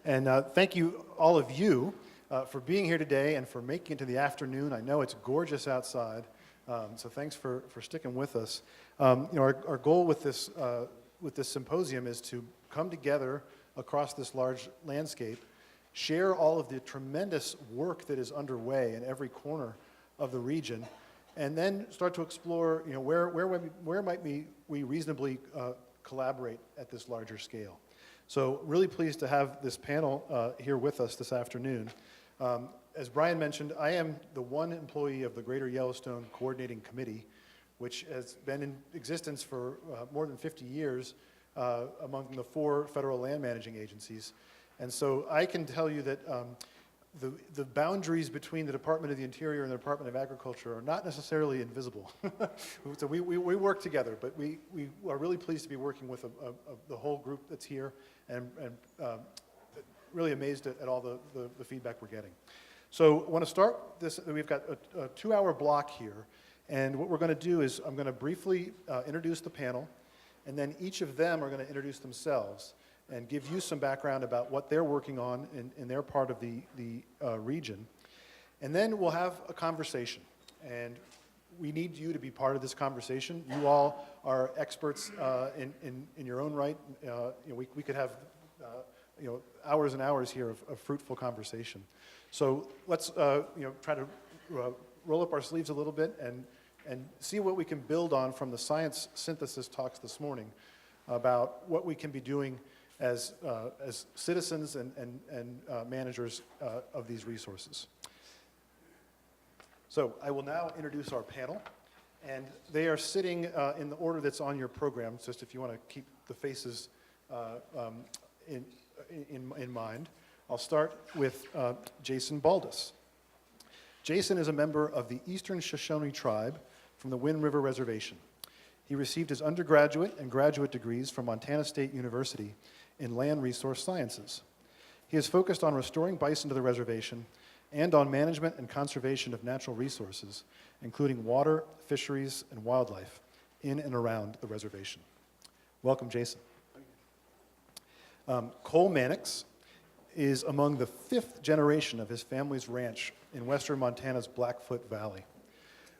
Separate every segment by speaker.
Speaker 1: And thank you, all of you, for being here today and for making it to the afternoon. I know it's gorgeous outside, so thanks for sticking with us. Our goal with this symposium is to come together across this large landscape, share all of the tremendous work that is underway in every corner of the region, and then start to explore, where might we reasonably collaborate at this larger scale. So really pleased to have this panel here with us this afternoon. As Brian mentioned, I am the one employee of the Greater Yellowstone Coordinating Committee, which has been in existence for more than 50 years among the 4 federal land managing agencies. And so I can tell you that the boundaries between the Department of the Interior and the Department of Agriculture are not necessarily invisible. So we work together, but we are really pleased to be working with the whole group that's here, and really amazed at all the feedback we're getting. So I want to start this. We've got a 2-hour block here, and what we're going to do is I'm going to briefly introduce the panel, and then each of them are going to introduce themselves and give you some background about what they're working on in their part of the region. And then we'll have a conversation, and we need you to be part of this conversation. You all are experts in your own right. We could have hours and hours here of fruitful conversation. So let's try to roll up our sleeves a little bit and see what we can build on from the science synthesis talks this morning about what we can be doing as citizens and managers of these resources. So I will now introduce our panel, and they are sitting in the order that's on your program, just if you want to keep the faces in mind. I'll start with Jason Baldus. Jason is a member of the Eastern Shoshone Tribe from the Wind River Reservation. He received his undergraduate and graduate degrees from Montana State University in land resource sciences. He is focused on restoring bison to the reservation and on management and conservation of natural resources, including water, fisheries, and wildlife in and around the reservation. Welcome, Jason. Cole Mannix is among the 5th generation of his family's ranch in western Montana's Blackfoot Valley.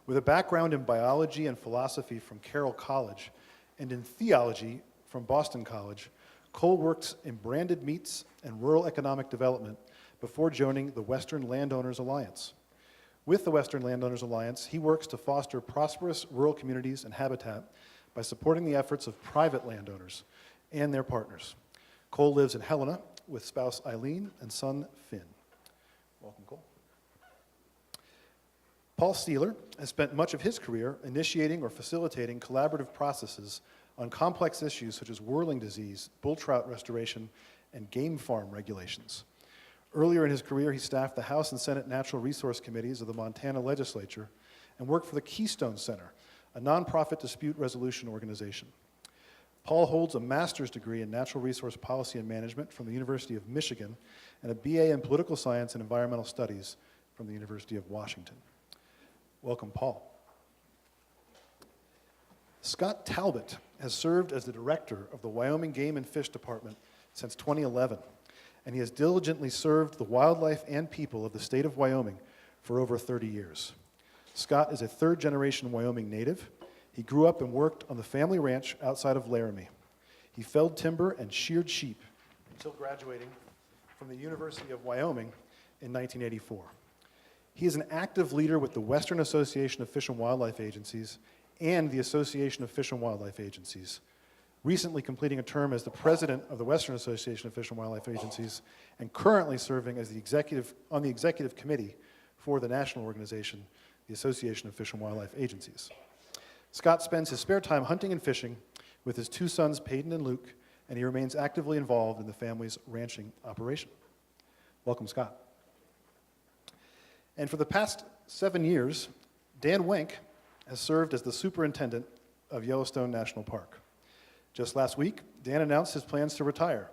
Speaker 1: With a background in biology and philosophy from Carroll College and in theology from Boston College, Cole worked in branded meats and rural economic development before joining the Western Landowners Alliance. With the Western Landowners Alliance, he works to foster prosperous rural communities and habitat by supporting the efforts of private landowners and their partners. Cole lives in Helena with spouse Eileen and son Finn. Welcome, Cole. Paul Steeler has spent much of his career initiating or facilitating collaborative processes on complex issues such as whirling disease, bull trout restoration, and game farm regulations. Earlier in his career, he staffed the House and Senate Natural Resource Committees of the Montana Legislature and worked for the Keystone Center, a nonprofit dispute resolution organization. Paul holds a master's degree in natural resource policy and management from the University of Michigan and a BA in political science and environmental studies from the University of Washington. Welcome, Paul. Scott Talbot has served as the director of the Wyoming Game and Fish Department since 2011, and he has diligently served the wildlife and people of the state of Wyoming for over 30 years. Scott is a 3rd-generation Wyoming native. He grew up and worked on the family ranch outside of Laramie. He felled timber and sheared sheep until graduating from the University of Wyoming in 1984. He is an active leader with the Western Association of Fish and Wildlife Agencies and the Association of Fish and Wildlife Agencies, recently completing a term as the president of the Western Association of Fish and Wildlife Agencies, and currently serving as on the executive committee for the national organization, the Association of Fish and Wildlife Agencies. Scott spends his spare time hunting and fishing with his 2 sons, Peyton and Luke, and he remains actively involved in the family's ranching operation. Welcome, Scott. And for the past 7 years, Dan Wenk has served as the superintendent of Yellowstone National Park. Just last week, Dan announced his plans to retire,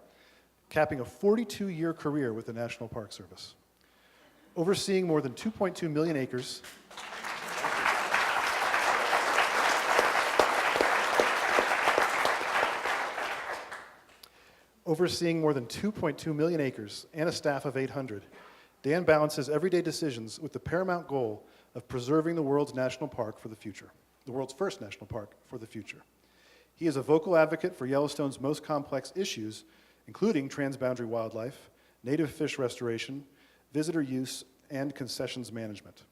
Speaker 1: capping a 42-year career with the National Park Service. Overseeing more than 2.2 million acres, Overseeing more than 2.2 million acres and a staff of 800, Dan balances everyday decisions with the paramount goal of preserving the world's national park for the future, the world's first national park for the future. He is a vocal advocate for Yellowstone's most complex issues, including transboundary wildlife, native fish restoration, visitor use, and concessions management.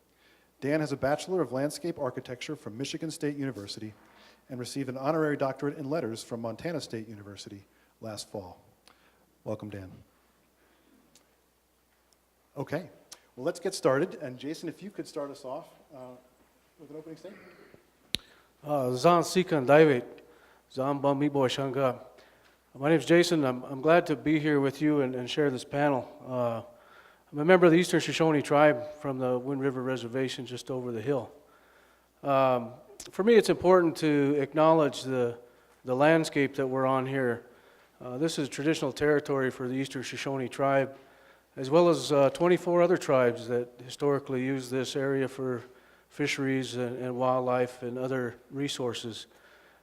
Speaker 1: Dan has a Bachelor of Landscape Architecture from Michigan State University and received an honorary doctorate in letters from Montana State University last fall. Welcome, Dan. Okay, well, let's get started. And Jason, if you could start us off with an opening statement.
Speaker 2: Zan Sikan David, Zan Bami Boy Shanga. My name is Jason. I'm glad to be here with you and share this panel. I'm a member of the Eastern Shoshone tribe from the Wind River Reservation just over the hill. For me, it's important to acknowledge the landscape that we're on here. This is traditional territory for the Eastern Shoshone tribe, as well as 24 other tribes that historically use this area for fisheries and wildlife and other resources.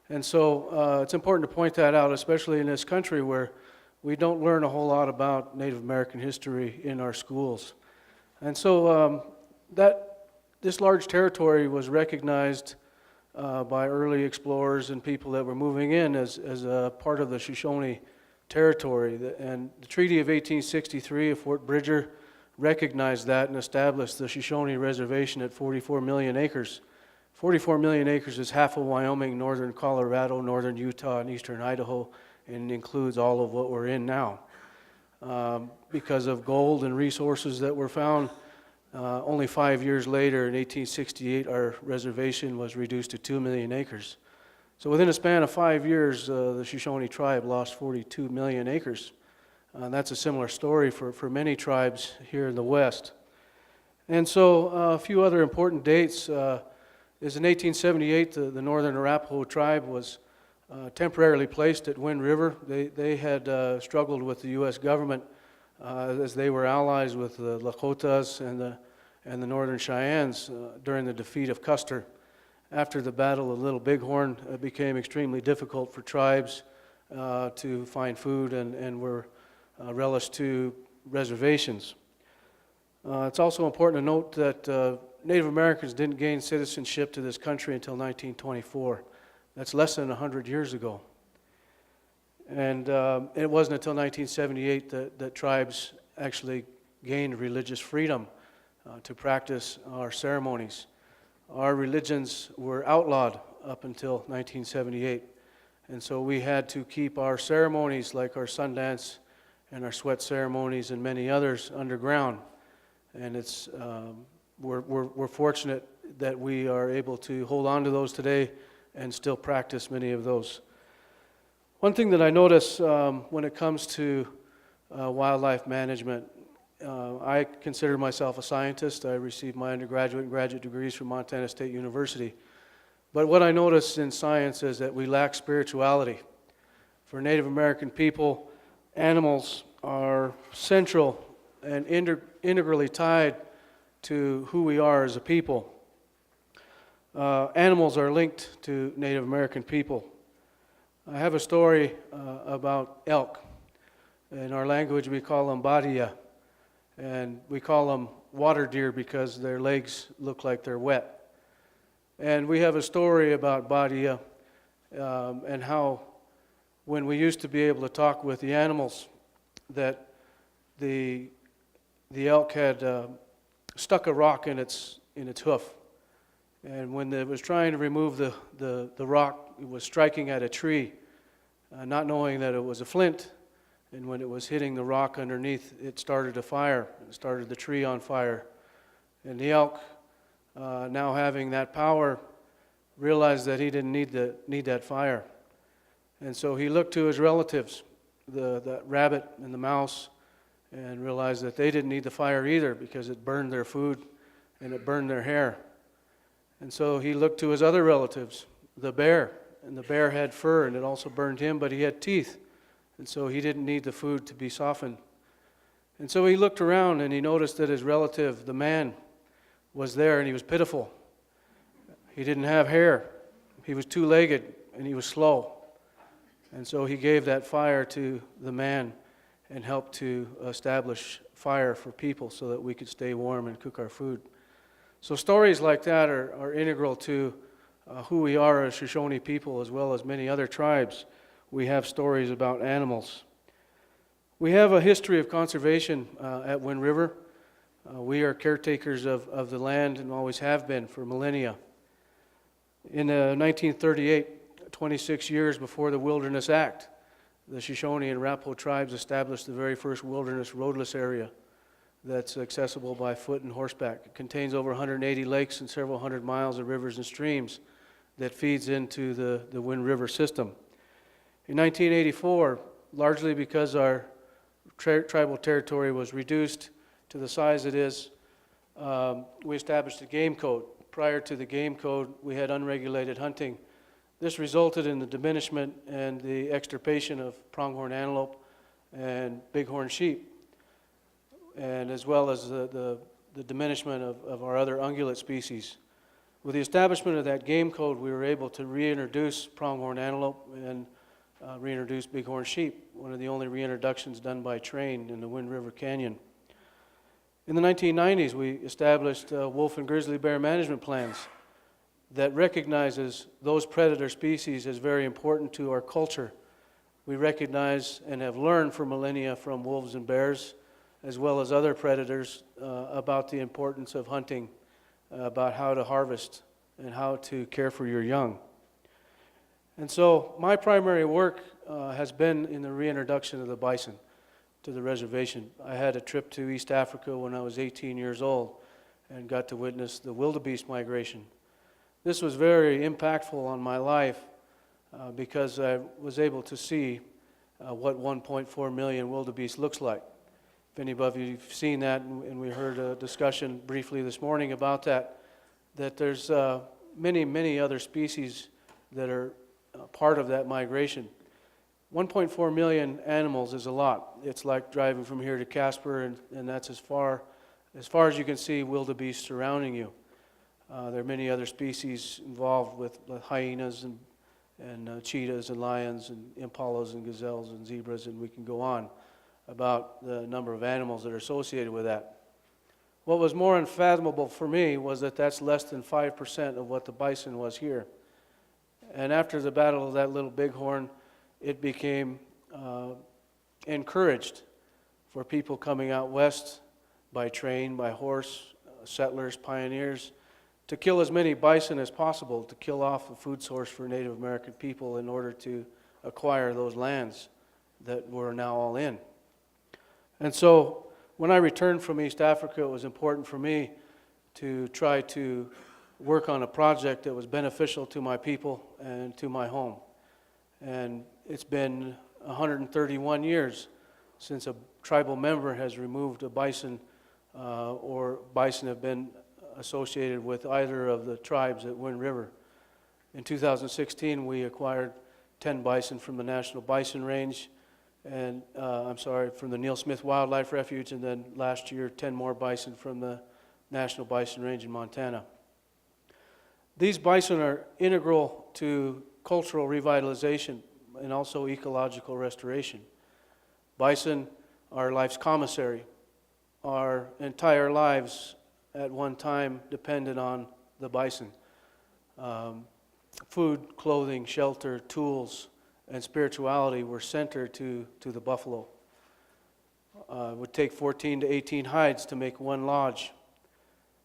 Speaker 2: And so it's important to point that out, especially in this country where we don't learn a whole lot about Native American history in our schools. And so this large territory was recognized by early explorers and people that were moving in as a part of the Shoshone territory. And the Treaty of 1863 of Fort Bridger recognized that and established the Shoshone Reservation at 44 million acres. 44 million acres is half of Wyoming, northern Colorado, northern Utah, and eastern Idaho, and includes all of what we're in now. Because of gold and resources that were found, only 5 years later, in 1868, our reservation was reduced to 2 million acres. So within a span of 5 years, the Shoshone tribe lost 42 million acres. That's a similar story for many tribes here in the West. And so a few other important dates is in 1878, the Northern Arapaho tribe was temporarily placed at Wind River. They had struggled with the U.S. government as they were allies with the Lakotas and the Northern Cheyennes during the defeat of Custer. After the Battle of Little Bighorn, it became extremely difficult for tribes to find food and were relished to reservations. It's also important to note that Native Americans didn't gain citizenship to this country until 1924. That's less than 100 years ago. And it wasn't until 1978 that tribes actually gained religious freedom to practice our ceremonies. Our religions were outlawed up until 1978. And so we had to keep our ceremonies like our Sundance and our sweat ceremonies and many others underground. And it's we're fortunate that we are able to hold on to those today and still practice many of those. One thing that I notice when it comes to wildlife management, I consider myself a scientist. I received my undergraduate and graduate degrees from Montana State University. But what I notice in science is that we lack spirituality. For Native American people, animals are central and integrally tied to who we are as a people. Animals are linked to Native American people. I have a story about elk. In our language, we call them badia, and we call them water deer because their legs look like they're wet. And we have a story about badia and how when we used to be able to talk with the animals, that the elk had stuck a rock in its hoof. And when it was trying to remove the rock, it was striking at a tree, not knowing that it was a flint. And when it was hitting the rock underneath, it started a fire. It started the tree on fire. And the elk, now having that power, realized that he didn't need that fire. And so he looked to his relatives, the rabbit and the mouse, and realized that they didn't need the fire either because it burned their food and it burned their hair. And so he looked to his other relatives, the bear, and the bear had fur and it also burned him, but he had teeth. And so he didn't need the food to be softened. And so he looked around and he noticed that his relative, the man, was there and he was pitiful. He didn't have hair. He was two-legged and he was slow. And so he gave that fire to the man and helped to establish fire for people so that we could stay warm and cook our food. So stories like that are integral to who we are as Shoshone people, as well as many other tribes. We have stories about animals. We have a history of conservation at Wind River. We are caretakers of the land and always have been for millennia. In 1938, 26 years before the Wilderness Act, the Shoshone and Arapaho tribes established the very first wilderness roadless area that's accessible by foot and horseback. It contains over 180 lakes and several hundred miles of rivers and streams that feeds into the Wind River system. In 1984, largely because our tribal territory was reduced to the size it is, we established a game code. Prior to the game code, we had unregulated hunting. This resulted in the diminishment and the extirpation of pronghorn antelope and bighorn sheep, and as well as the diminishment of our other ungulate species. With the establishment of that game code, we were able to reintroduce pronghorn antelope and reintroduce bighorn sheep, one of the only reintroductions done by train in the Wind River Canyon. In the 1990s, we established wolf and grizzly bear management plans that recognizes those predator species as very important to our culture. We recognize and have learned for millennia from wolves and bears, as well as other predators, about the importance of hunting, about how to harvest and how to care for your young. And so my primary work has been in the reintroduction of the bison to the reservation. I had a trip to East Africa when I was 18 years old and got to witness the wildebeest migration. This was very impactful on my life because I was able to see what 1.4 million wildebeest looks like. If anybody of you have seen that, and we heard a discussion briefly this morning about that there's many other species that are part of that migration. 1.4 million animals is a lot. It's like driving from here to Casper, and that's as far as you can see wildebeest surrounding you. There are many other species involved with hyenas and cheetahs and lions and impalas and gazelles and zebras, and we can go on about the number of animals that are associated with that. What was more unfathomable for me was that that's less than 5% of what the bison was here. And after the Battle of that Little Bighorn, it became encouraged for people coming out west by train, by horse, settlers, pioneers, to kill as many bison as possible, to kill off a food source for Native American people in order to acquire those lands that we're now all in. And so when I returned from East Africa, it was important for me to try to work on a project that was beneficial to my people and to my home. And it's been 131 years since a tribal member has removed a bison or bison have been associated with either of the tribes at Wind River. In 2016, we acquired 10 bison from the National Bison Range, and from the Neil Smith Wildlife Refuge, and then last year 10 more bison from the National Bison Range in Montana. These bison are integral to cultural revitalization and also ecological restoration. Bison are life's commissary. Our entire lives at one time depended on the bison. Food, clothing, shelter, tools, and spirituality were centered to the buffalo. It would take 14 to 18 hides to make one lodge.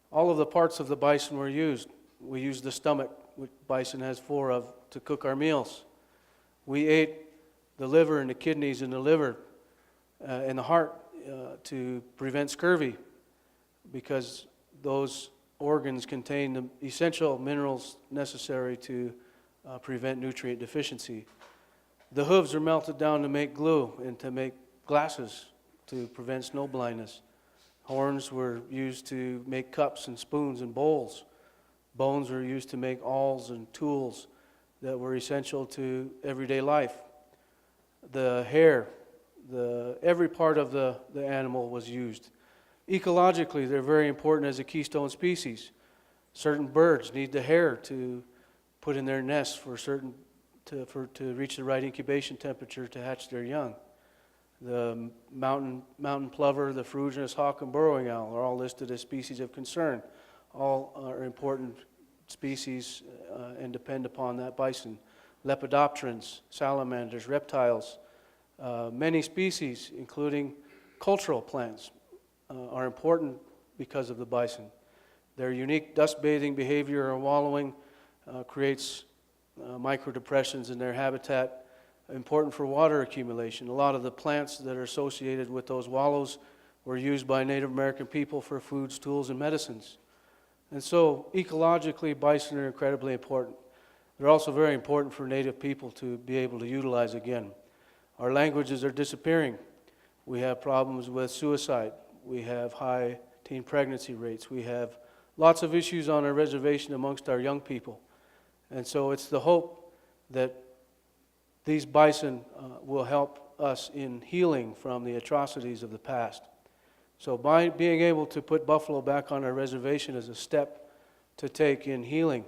Speaker 2: All of the parts of the bison were used. We used the stomach, which bison has 4 of, to cook our meals. We ate the liver and the kidneys and the liver and the heart to prevent scurvy, because those organs contain the essential minerals necessary to prevent nutrient deficiency. The hooves are melted down to make glue and to make glasses to prevent snow blindness. Horns were used to make cups and spoons and bowls. Bones were used to make awls and tools that were essential to everyday life. The hair, every part of the animal was used. Ecologically, they're very important as a keystone species. Certain birds need the hair to put in their nests to reach the right incubation temperature to hatch their young. The mountain plover, the ferruginous hawk, and burrowing owl are all listed as species of concern. All are important species and depend upon that bison. Lepidopterans, salamanders, reptiles, many species, including cultural plants, are important because of the bison. Their unique dust-bathing behavior or wallowing creates microdepressions in their habitat, important for water accumulation. A lot of the plants that are associated with those wallows were used by Native American people for foods, tools, and medicines. And so, ecologically, bison are incredibly important. They're also very important for Native people to be able to utilize again. Our languages are disappearing. We have problems with suicide. We have high teen pregnancy rates. We have lots of issues on our reservation amongst our young people. And so it's the hope that these bison will help us in healing from the atrocities of the past. So by being able to put buffalo back on our reservation is a step to take in healing.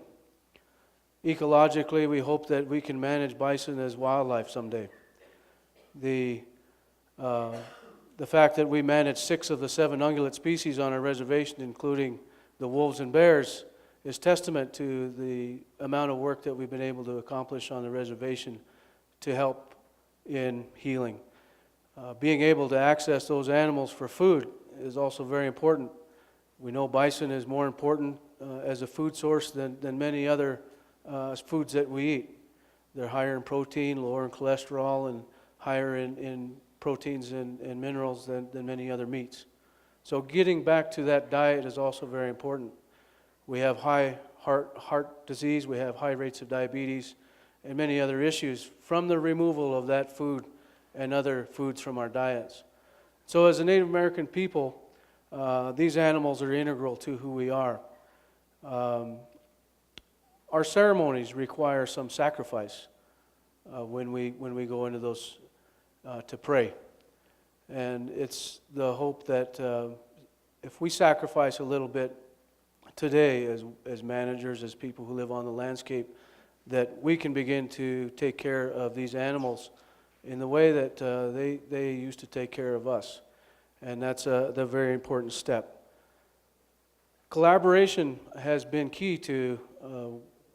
Speaker 2: Ecologically, we hope that we can manage bison as wildlife someday. The fact that we manage 6 of the 7 ungulate species on our reservation, including the wolves and bears, is testament to the amount of work that we've been able to accomplish on the reservation to help in healing. Being able to access those animals for food is also very important. We know bison is more important as a food source than many other foods that we eat. They're higher in protein, lower in cholesterol, and higher in proteins and minerals than many other meats. So getting back to that diet is also very important. We have high heart disease, we have high rates of diabetes, and many other issues from the removal of that food and other foods from our diets. So as a Native American people, these animals are integral to who we are. Our ceremonies require some sacrifice when we go into those to pray. And it's the hope that if we sacrifice a little bit today as managers, as people who live on the landscape, that we can begin to take care of these animals in the way that they used to take care of us. And that's the very important step. Collaboration has been key to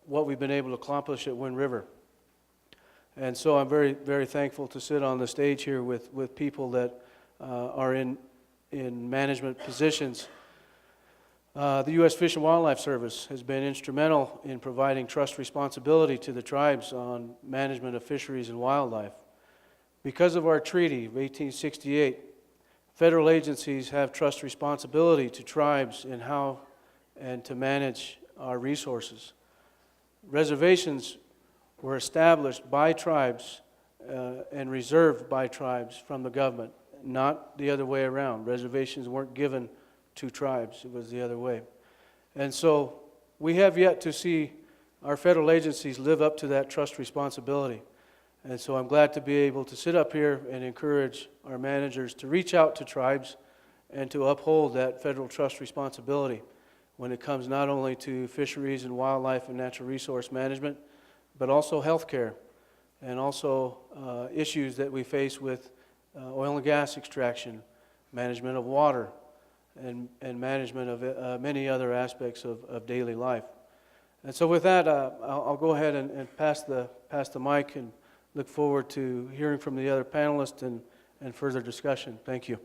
Speaker 2: what we've been able to accomplish at Wind River. And so I'm very, very thankful to sit on the stage here with people that are in management positions. The U.S. Fish and Wildlife Service has been instrumental in providing trust responsibility to the tribes on management of fisheries and wildlife. Because of our treaty of 1868, federal agencies have trust responsibility to tribes in how and to manage our resources. Reservations were established by tribes and reserved by tribes from the government, not the other way around. Reservations weren't given to tribes, it was the other way. And so we have yet to see our federal agencies live up to that trust responsibility. And so I'm glad to be able to sit up here and encourage our managers to reach out to tribes and to uphold that federal trust responsibility when it comes not only to fisheries and wildlife and natural resource management, but also healthcare and also issues that we face with oil and gas extraction, management of water, and management of many other aspects of daily life. And so with that, I'll go ahead and pass the mic and look forward to hearing from the other panelists and further discussion. Thank you.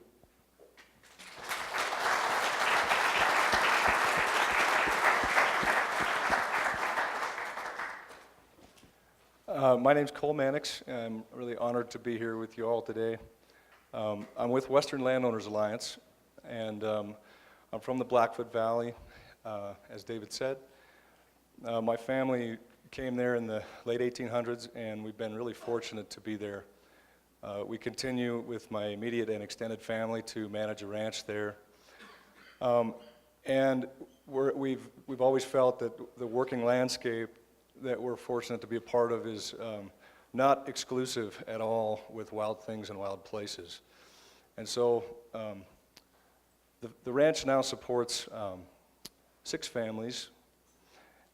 Speaker 3: My name's Cole Mannix. I'm really honored to be here with you all today. I'm with Western Landowners Alliance, and I'm from the Blackfoot Valley, as David said. My family came there in the late 1800s, and we've been really fortunate to be there. We continue with my immediate and extended family to manage a ranch there. And we've always felt that the working landscape that we're fortunate to be a part of is not exclusive at all with wild things and wild places. And so the ranch now supports 6 families,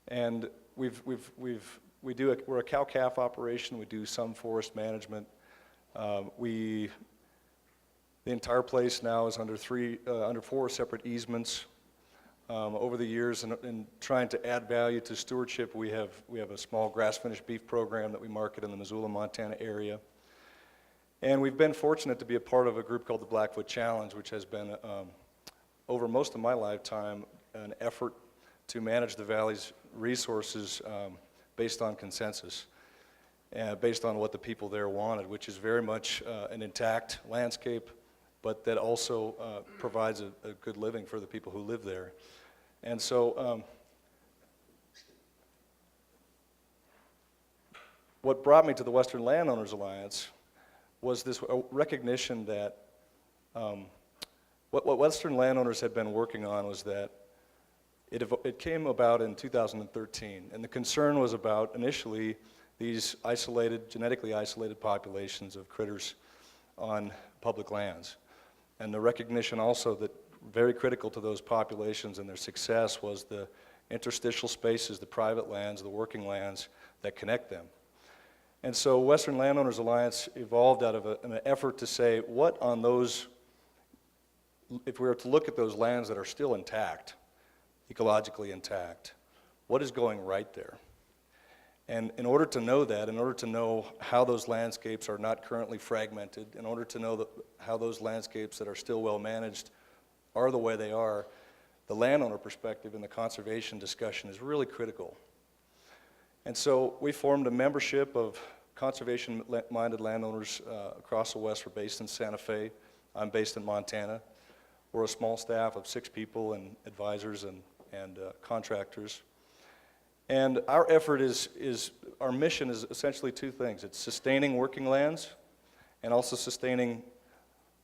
Speaker 3: and we've we're a cow-calf operation. We do some forest management. The entire place now is under four separate easements. Over the years, in trying to add value to stewardship, we have a small grass-finished beef program that we market in the Missoula, Montana area. And we've been fortunate to be a part of a group called the Blackfoot Challenge, which has been, over most of my lifetime, an effort to manage the valley's resources based on consensus, based on what the people there wanted, which is very much an intact landscape, but that also provides a good living for the people who live there. And so what brought me to the Western Landowners Alliance was this recognition that what Western landowners had been working on was that it came about in 2013, and the concern was about initially these genetically isolated populations of critters on public lands. And the recognition also that very critical to those populations and their success was the interstitial spaces, the private lands, the working lands that connect them. And so Western Landowners Alliance evolved out of an effort to say, what on those, if we were to look at those lands that are still intact, ecologically intact, what is going right there? And in order to know that, in order to know how those landscapes are not currently fragmented, in order to know how those landscapes that are still well managed are the way they are, the landowner perspective in the conservation discussion is really critical. And so we formed a membership of conservation-minded landowners across the West. We're based in Santa Fe. I'm based in Montana. We're a small staff of 6 people and advisors and contractors. And our effort our mission is essentially 2 things. It's sustaining working lands and also sustaining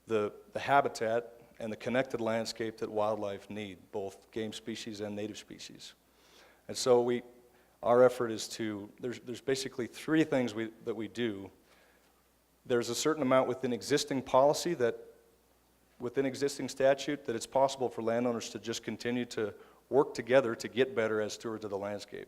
Speaker 3: the habitat and the connected landscape that wildlife need, both game species and native species. And so our effort is there's basically 3 things that we do. There's a certain amount within existing policy within existing statute that it's possible for landowners to just continue to work together to get better as stewards of the landscape.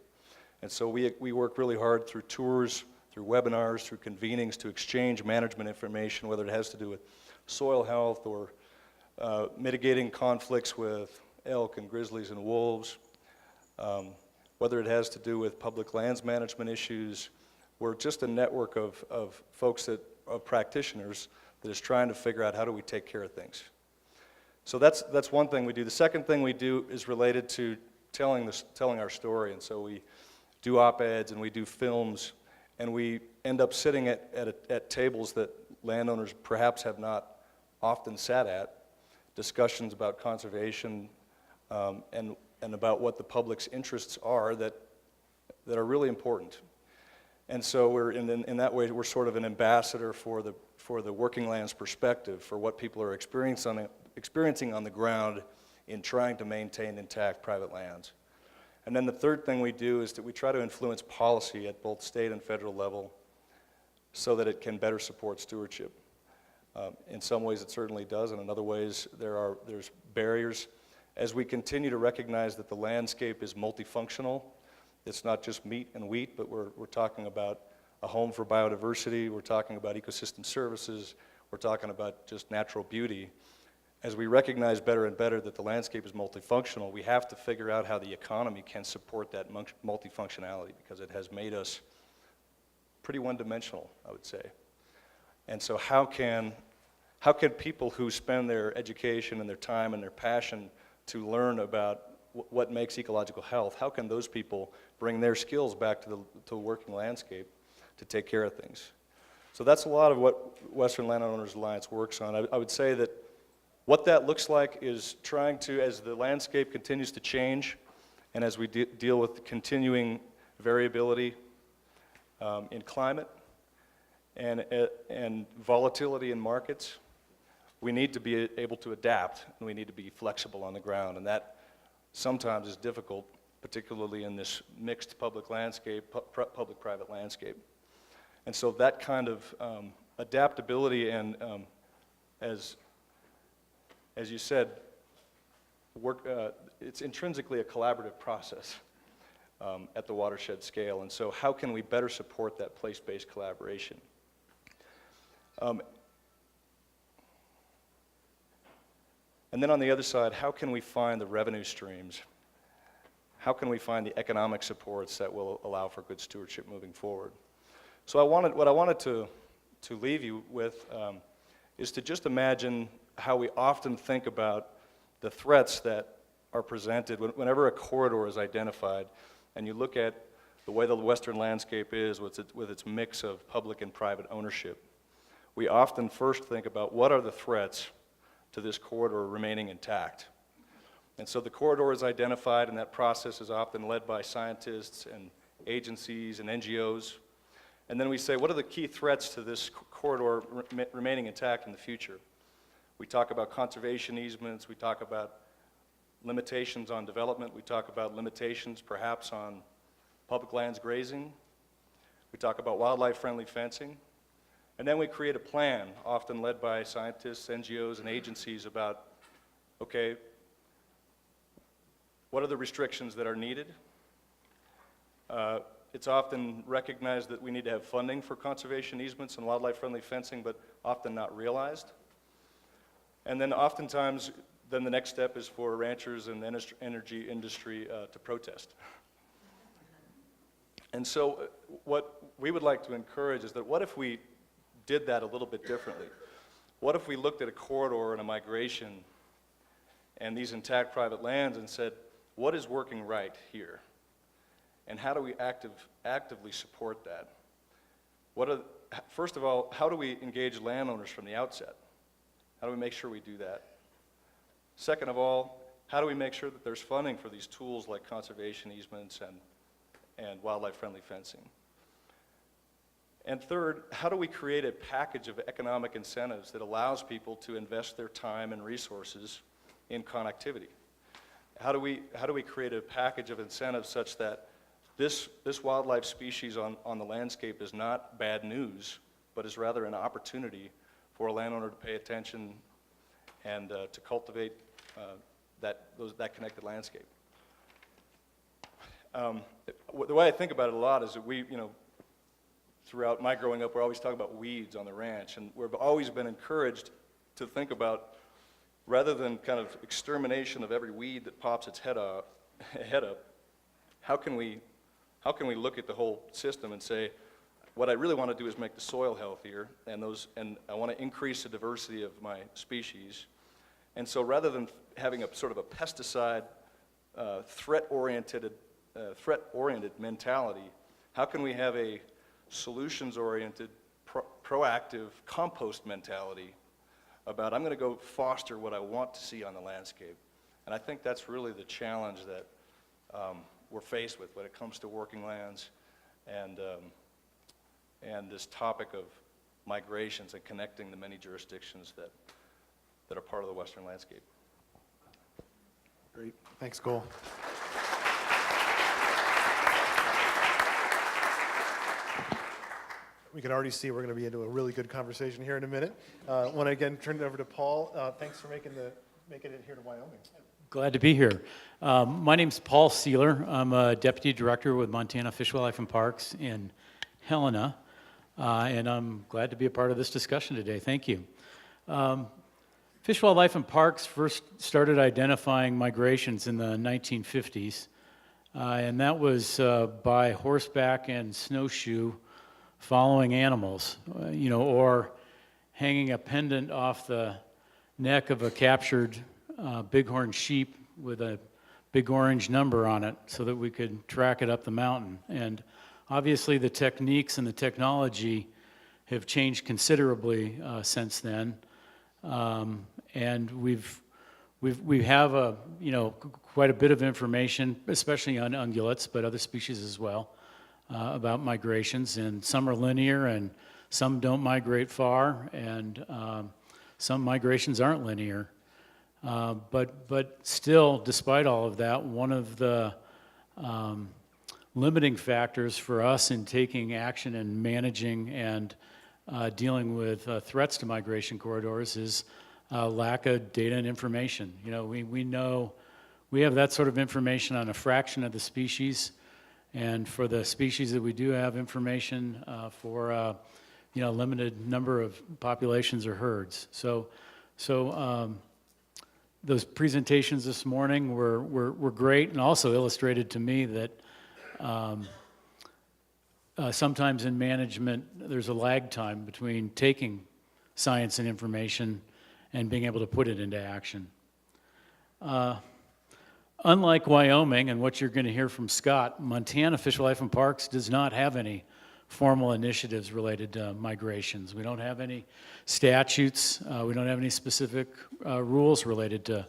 Speaker 3: And so we work really hard through tours, through webinars, through convenings to exchange management information, whether it has to do with soil health or mitigating conflicts with elk and grizzlies and wolves, whether it has to do with public lands management issues. We're just a network of folks of practitioners that is trying to figure out how do we take care of things. So that's one thing we do. The second thing we do is related to telling our story, and so we do op-eds and we do films, and we end up sitting at tables that landowners perhaps have not often sat at, discussions about conservation and about what the public's interests are that are really important. And so we're in that way we're sort of an ambassador for the working lands perspective, for what people are experiencing on the ground in trying to maintain intact private lands. And then the third thing we do is that we try to influence policy at both state and federal level so that it can better support stewardship. In some ways it certainly does, and in other ways there's barriers. As we continue to recognize that the landscape is multifunctional, it's not just meat and wheat, but we're talking about a home for biodiversity, we're talking about ecosystem services, we're talking about just natural beauty. As we recognize better and better that the landscape is multifunctional, we have to figure out how the economy can support that multifunctionality, because it has made us pretty one-dimensional, I would say. And so how can people who spend their education and their time and their passion to learn about what makes ecological health, how can those people bring their skills back to the working landscape to take care of things? So that's a lot of what Western Landowners Alliance works on. I would say that what that looks like is trying to, as the landscape continues to change, and as we deal with continuing variability in climate and volatility in markets, we need to be able to adapt, and we need to be flexible on the ground, and that sometimes is difficult, particularly in this mixed public landscape, public-private landscape. And so that kind of adaptability and, as you said, it's intrinsically a collaborative process. at the watershed scale. And so how can we better support that place-based collaboration? And then on the other side, how can we find the revenue streams? How can we find the economic supports that will allow for good stewardship moving forward? So what I wanted to leave you with is to just imagine how we often think about the threats that are presented whenever a corridor is identified, and you look at the way the Western landscape is with its mix of public and private ownership. We often first think about what are the threats to this corridor remaining intact. And so the corridor is identified, and that process is often led by scientists and agencies and NGOs. And then we say, what are the key threats to this corridor remaining intact in the future? We talk about conservation easements, we talk about limitations on development, we talk about limitations perhaps on public lands grazing, we talk about wildlife-friendly fencing, and then we create a plan, often led by scientists, NGOs, and agencies about, okay, what are the restrictions that are needed? It's often recognized that we need to have funding for conservation easements and wildlife-friendly fencing, but often not realized. And then oftentimes, then the next step is for ranchers and the energy industry to protest. And so what we would like to encourage is that what if we did that a little bit differently? What if we looked at a corridor and a migration and these intact private lands and said, what is working right here? And how do we actively support that? First of all, how do we engage landowners from the outset? How do we make sure we do that? Second of all, how do we make sure that there's funding for these tools like conservation easements and wildlife-friendly fencing? And third, how do we create a package of economic incentives that allows people to invest their time and resources in connectivity? How do we create a package of incentives such that this wildlife species on the landscape is not bad news, but is rather an opportunity for a landowner to pay attention and to cultivate that connected landscape? The way I think about it a lot is that throughout my growing up, we're always talking about weeds on the ranch, and we've always been encouraged to think about, rather than kind of extermination of every weed that pops its head up, how can we look at the whole system and say, what I really want to do is make the soil healthier, and I want to increase the diversity of my species. And so rather than having a sort of a pesticide threat-oriented mentality, how can we have a solutions-oriented, proactive compost mentality about, I'm going to go foster what I want to see on the landscape? And I think that's really the challenge that we're faced with when it comes to working lands and this topic of migrations and connecting the many jurisdictions that are part of the Western landscape.
Speaker 1: Great. Thanks, Cole. We can already see we're going to be into a really good conversation here in a minute. Want to again turn it over to Paul. Thanks for making it here to Wyoming.
Speaker 4: Glad to be here. My name's Paul Seeler. I'm a Deputy Director with Montana Fish, Wildlife, and Parks in Helena, and I'm glad to be a part of this discussion today. Thank you. Fish, Wildlife, and Parks first started identifying migrations in the 1950s, and that was by horseback and snowshoe following animals, or hanging a pendant off the neck of a captured bighorn sheep with a big orange number on it so that we could track it up the mountain. And obviously the techniques and the technology have changed considerably since then. And we have quite a bit of information, especially on ungulates, but other species as well, about migrations. And some are linear and some don't migrate far, and some migrations aren't linear. But still, despite all of that, one of the limiting factors for us in taking action and managing and dealing with threats to migration corridors is lack of data and information. We know we have that sort of information on a fraction of the species, And for the species that we do have information for, limited number of populations or herds. So those presentations this morning were great, and also illustrated to me that sometimes in management there's a lag time between taking science and information and being able to put it into action. Unlike Wyoming and what you're going to hear from Scott, Montana Fish, Wildlife, and Parks does not have any formal initiatives related to migrations. We don't have any statutes. We don't have any specific rules related to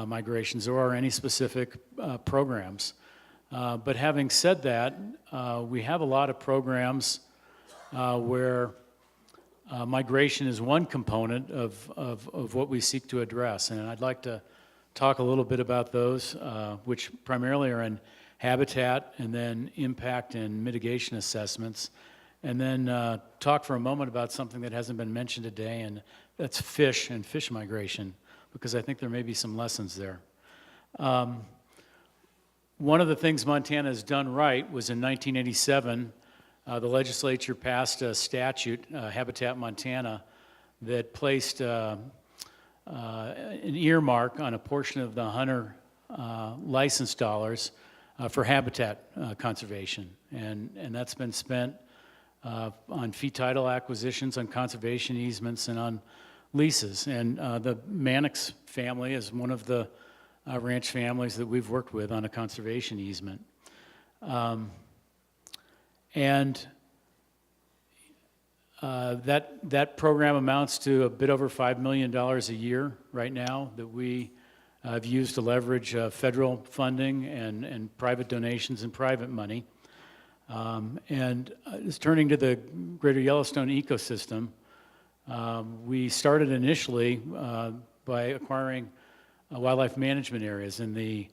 Speaker 4: migrations or any specific programs. But having said that, we have a lot of programs where migration is one component of what we seek to address. And I'd like to talk a little bit about those, which primarily are in habitat and then impact and mitigation assessments. And then talk for a moment about something that hasn't been mentioned today, and that's fish and fish migration, because I think there may be some lessons there. One of the things Montana has done right was in 1987, the legislature passed a statute, Habitat Montana, that placed an earmark on a portion of the hunter license dollars for habitat conservation. And that's been spent on fee title acquisitions, on conservation easements, and on leases. And the Mannix family is one of the ranch families that we've worked with on a conservation easement. That program amounts to a bit over $5 million a year right now that we have used to leverage federal funding and private donations and private money. Just turning to the greater Yellowstone ecosystem, we started initially by acquiring wildlife management areas in the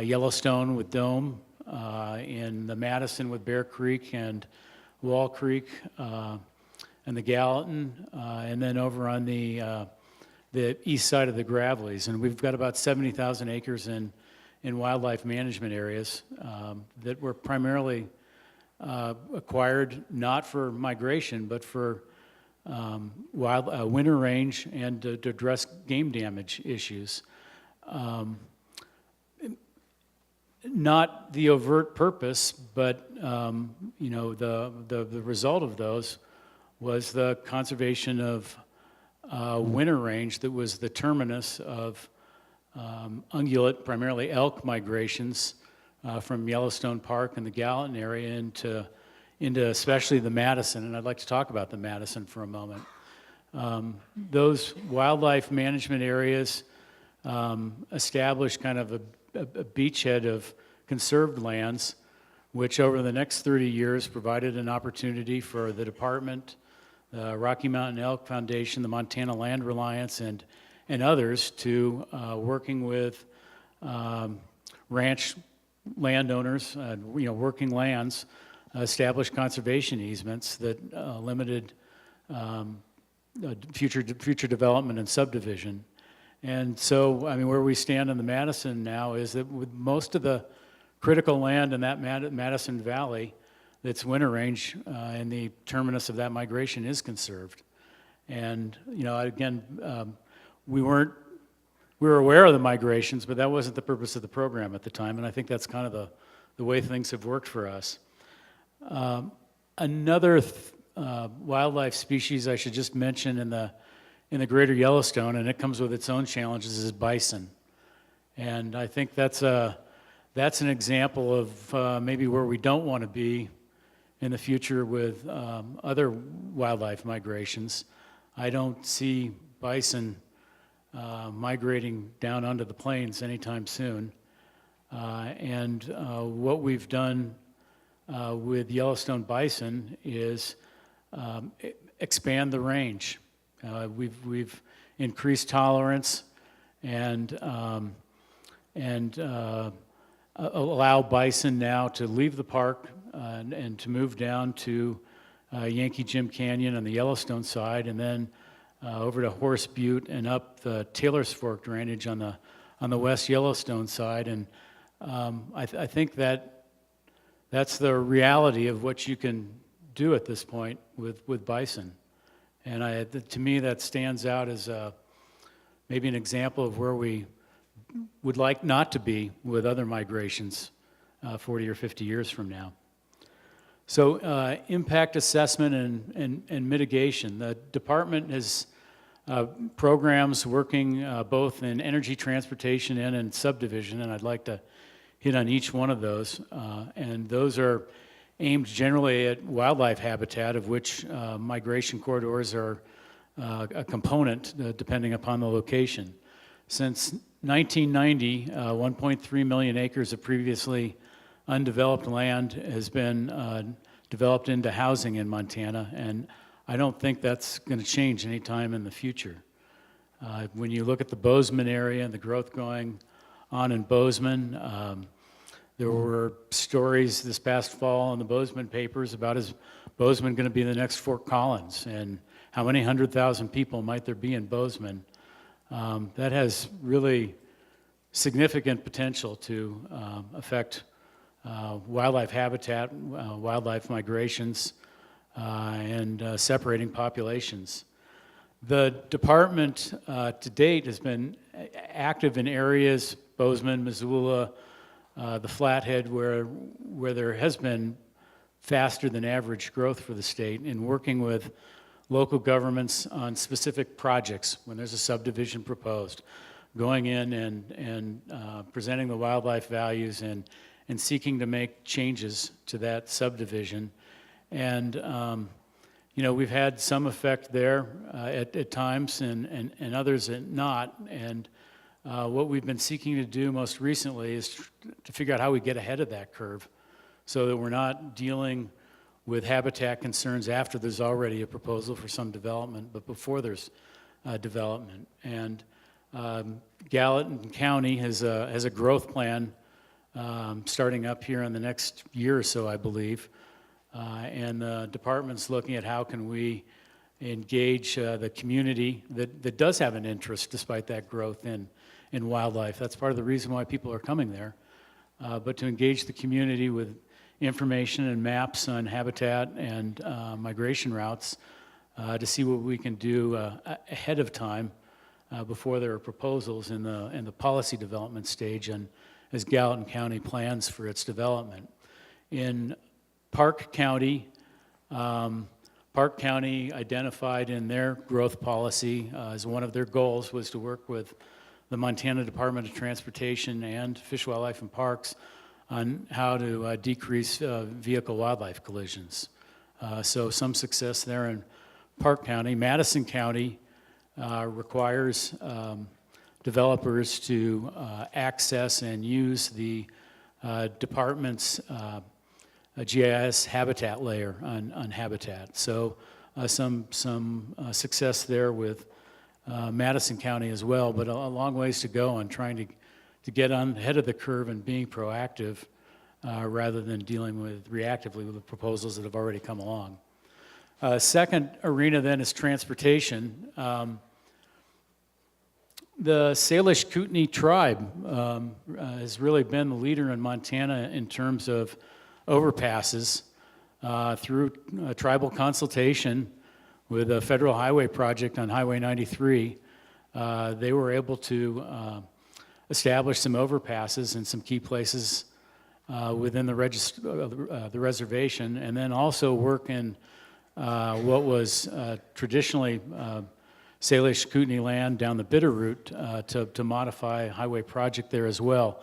Speaker 4: Yellowstone with Dome, in the Madison with Bear Creek and Wall Creek, and the Gallatin, and then over on the east side of the Gravelies. And we've got about 70,000 acres in wildlife management areas that were primarily acquired not for migration, but for winter range and to address game damage issues. Not the overt purpose, but the result of those was the conservation of winter range that was the terminus of ungulate, primarily elk migrations from Yellowstone Park and the Gallatin area into especially the Madison, and I'd like to talk about the Madison for a moment. Those wildlife management areas established kind of a beachhead of conserved lands, which over the next 30 years provided an opportunity for the department, the Rocky Mountain Elk Foundation, the Montana Land Reliance, and others to working with ranch landowners, working lands, establish conservation easements that limited future development and subdivision. And so, I mean, where we stand in the Madison now is that with most of the critical land in that Madison Valley, that's winter range and the terminus of that migration is conserved. And, again, we were aware of the migrations, but that wasn't the purpose of the program at the time, and I think that's kind of the way things have worked for us. Another wildlife species I should just mention in the greater Yellowstone, and it comes with its own challenges, is bison. And I think that's an example of maybe where we don't want to be in the future with other wildlife migrations. I don't see bison migrating down onto the plains anytime soon. What we've done with Yellowstone bison is expand the range. We've increased tolerance and allow bison now to leave the park and to move down to Yankee Jim Canyon on the Yellowstone side, and then over to Horse Butte and up the Taylor's Fork drainage on the West Yellowstone side. And I think that that's the reality of what you can do at this point with bison. And to me, that stands out as maybe an example of where we would like not to be with other migrations 40 or 50 years from now. So impact assessment and mitigation. The department has programs working both in energy transportation and in subdivision, and I'd like to hit on each one of those. And those are aimed generally at wildlife habitat, of which migration corridors are a component depending upon the location. Since 1990, 1.3 million acres of previously undeveloped land has been developed into housing in Montana, and I don't think that's going to change anytime in the future. When you look at the Bozeman area and the growth going on in Bozeman, there were stories this past fall in the Bozeman papers about is Bozeman going to be the next Fort Collins, and how many 100,000 people might there be in Bozeman. That has really significant potential to affect wildlife habitat, wildlife migrations, and separating populations. The department to date has been active in areas, Bozeman, Missoula, the Flathead, where there has been faster than average growth for the state, in working with local governments on specific projects when there's a subdivision proposed, going in and presenting the wildlife values and seeking to make changes to that subdivision. And we've had some effect there at times and others not. And what we've been seeking to do most recently is to figure out how we get ahead of that curve so that we're not dealing with habitat concerns after there's already a proposal for some development, but before there's development. And Gallatin County has a growth plan starting up here in the next year or so, I believe. And the department's looking at how can we engage the community that does have an interest despite that growth in wildlife. That's part of the reason why people are coming there. But to engage the community with information and maps on habitat and migration routes to see what we can do ahead of time before there are proposals in the policy development stage and as Gallatin County plans for its development. In Park County identified in their growth policy as one of their goals was to work with the Montana Department of Transportation and Fish, Wildlife, and Parks on how to decrease vehicle wildlife collisions. So some success there in Park County. Madison County requires developers to access and use the department's GIS habitat layer on habitat. So some success there with Madison County as well, but a long ways to go on trying to get on ahead of the curve and being proactive rather than dealing reactively with the proposals that have already come along. Second arena then is transportation. The Salish Kootenai tribe has really been the leader in Montana in terms of overpasses through tribal consultation with a federal highway project on Highway 93. They were able to establish some overpasses in some key places within the reservation, and then also work in what was traditionally Salish Kootenai land down the Bitter Route to modify a highway project there as well.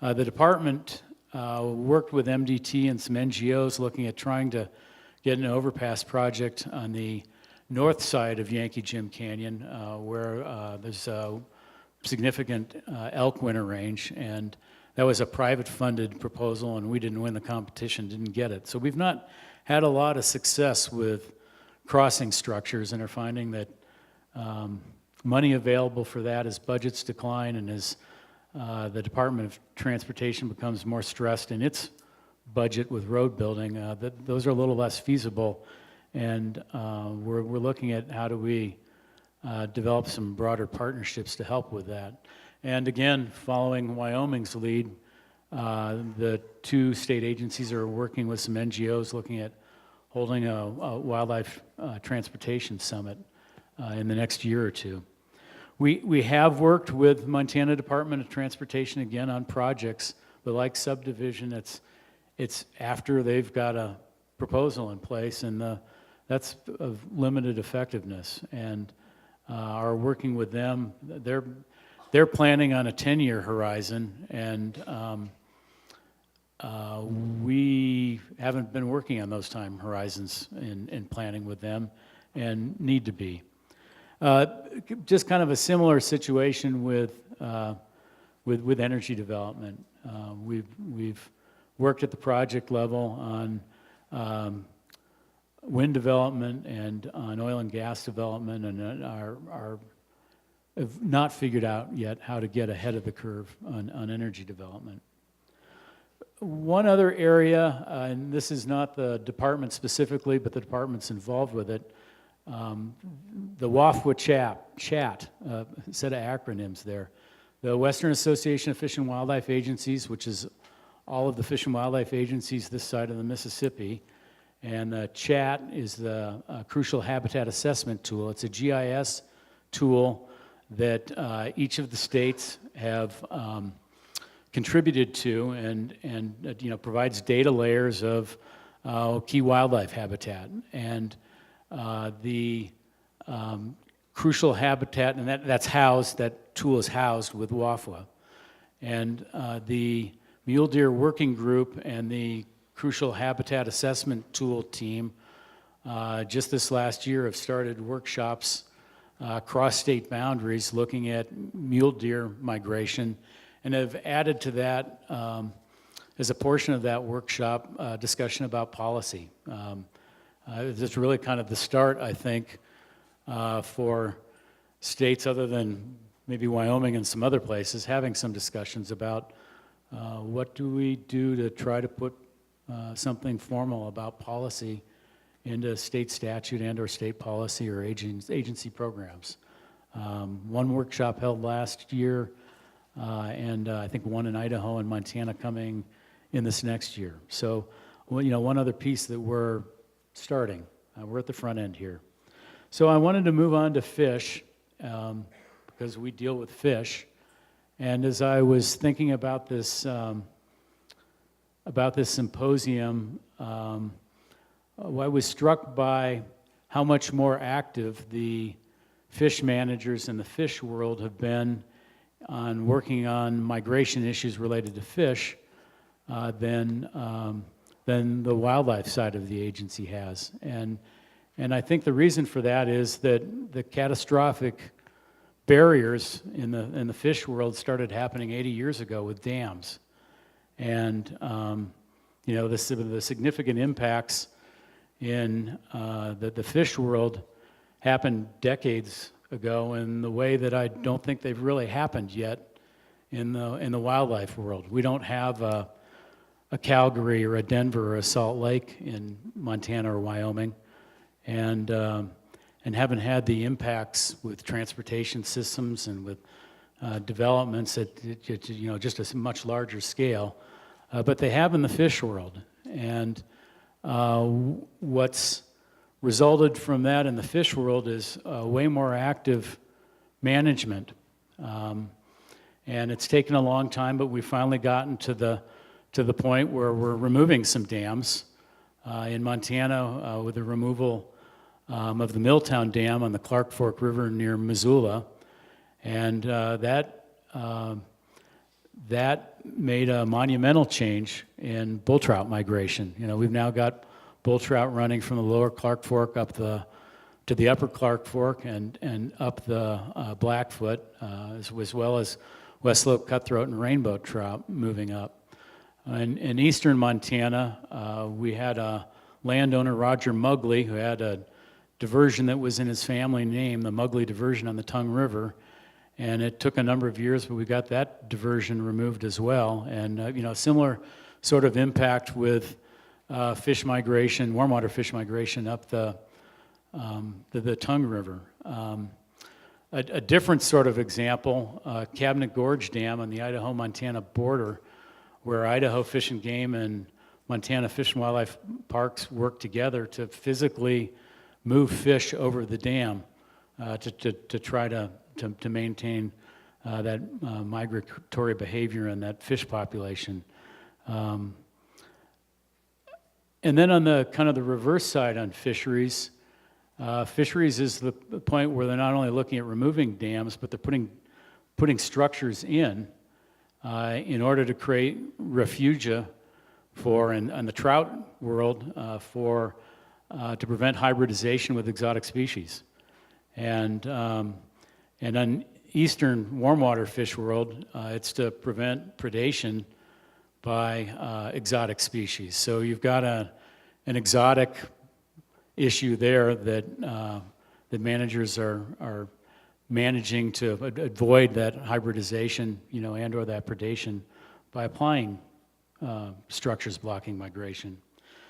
Speaker 4: The department worked with MDT and some NGOs looking at trying to get an overpass project on the north side of Yankee Jim Canyon where there's a significant elk winter range, and that was a private funded proposal and we didn't win the competition, didn't get it. So we've not had a lot of success with crossing structures and are finding that money available for that as budgets decline and as the Department of Transportation becomes more stressed in its budget with road building, those are a little less feasible, and we're looking at how do we develop some broader partnerships to help with that. And again, following Wyoming's lead, The two state agencies are working with some NGOs looking at holding a wildlife transportation summit in the next year or two. We have worked with Montana Department of Transportation again on projects, but like subdivision, it's after they've got a proposal in place, and that's of limited effectiveness. And are working with them. They're planning on a 10-year horizon, and we haven't been working on those time horizons in planning with them, and need to be. Just kind of a similar situation with energy development. We've worked at the project level on wind development and on oil and gas development, and have not figured out yet how to get ahead of the curve on energy development. One other area, and this is not the department specifically, but the department's involved with it, the WAFWA chat, set of acronyms there. The Western Association of Fish and Wildlife Agencies, which is all of the fish and wildlife agencies this side of the Mississippi, and the chat is the Crucial Habitat Assessment Tool. It's a GIS tool that each of the states have contributed to, and provides data layers of key wildlife habitat. And the crucial habitat, and that tool is housed with WAFWA. And the Mule Deer Working Group and the Crucial Habitat Assessment Tool team just this last year have started workshops across state boundaries looking at mule deer migration, and have added to that, as a portion of that workshop, discussion about policy. It's really kind of the start, I think, for states other than maybe Wyoming and some other places, having some discussions about what do we do to try to put something formal about policy into state statute and or state policy or agency programs. One workshop held last year, and I think one in Idaho and Montana coming in this next year. So, one other piece that we're starting. We're at the front end here. So I wanted to move on to fish, because we deal with fish. And as I was thinking about this symposium, I was struck by how much more active the fish managers in the fish world have been on working on migration issues related to fish than the wildlife side of the agency has. And I think the reason for that is that the catastrophic barriers in the fish world started happening 80 years ago with dams. And the significant impacts in the fish world happened decades ago in the way that I don't think they've really happened yet in the wildlife world. We don't have a Calgary or a Denver or a Salt Lake in Montana or Wyoming, and haven't had the impacts with transportation systems and with developments at just a much larger scale, but they have in the fish world. And what's resulted from that in the fish world is way more active management. And it's taken a long time, but we've finally gotten to the point where we're removing some dams. In Montana, with the removal of the Milltown Dam on the Clark Fork River near Missoula. And that made a monumental change in bull trout migration. We've now got bull trout running from the lower Clark Fork up to the upper Clark Fork and up the Blackfoot, as well as West Slope cutthroat and rainbow trout moving up. In eastern Montana, we had a landowner, Roger Mugley, who had a diversion that was in his family name, the Mugley Diversion on the Tongue River. And it took a number of years, but we got that diversion removed as well. And similar sort of impact with fish migration, warmwater fish migration up the Tongue River. A different sort of example, Cabinet Gorge Dam on the Idaho-Montana border where Idaho Fish and Game and Montana Fish and Wildlife Parks work together to physically move fish over the dam to try to maintain that migratory behavior and that fish population. And then on the kind of the reverse side on fisheries, fisheries is the point where they're not only looking at removing dams, but they're putting structures in order to create refugia for, in the trout world, to prevent hybridization with exotic species. And on eastern warm water fish world, it's to prevent predation by exotic species. So you've got an exotic issue there that managers are managing to avoid that hybridization, and or that predation by applying structures blocking migration.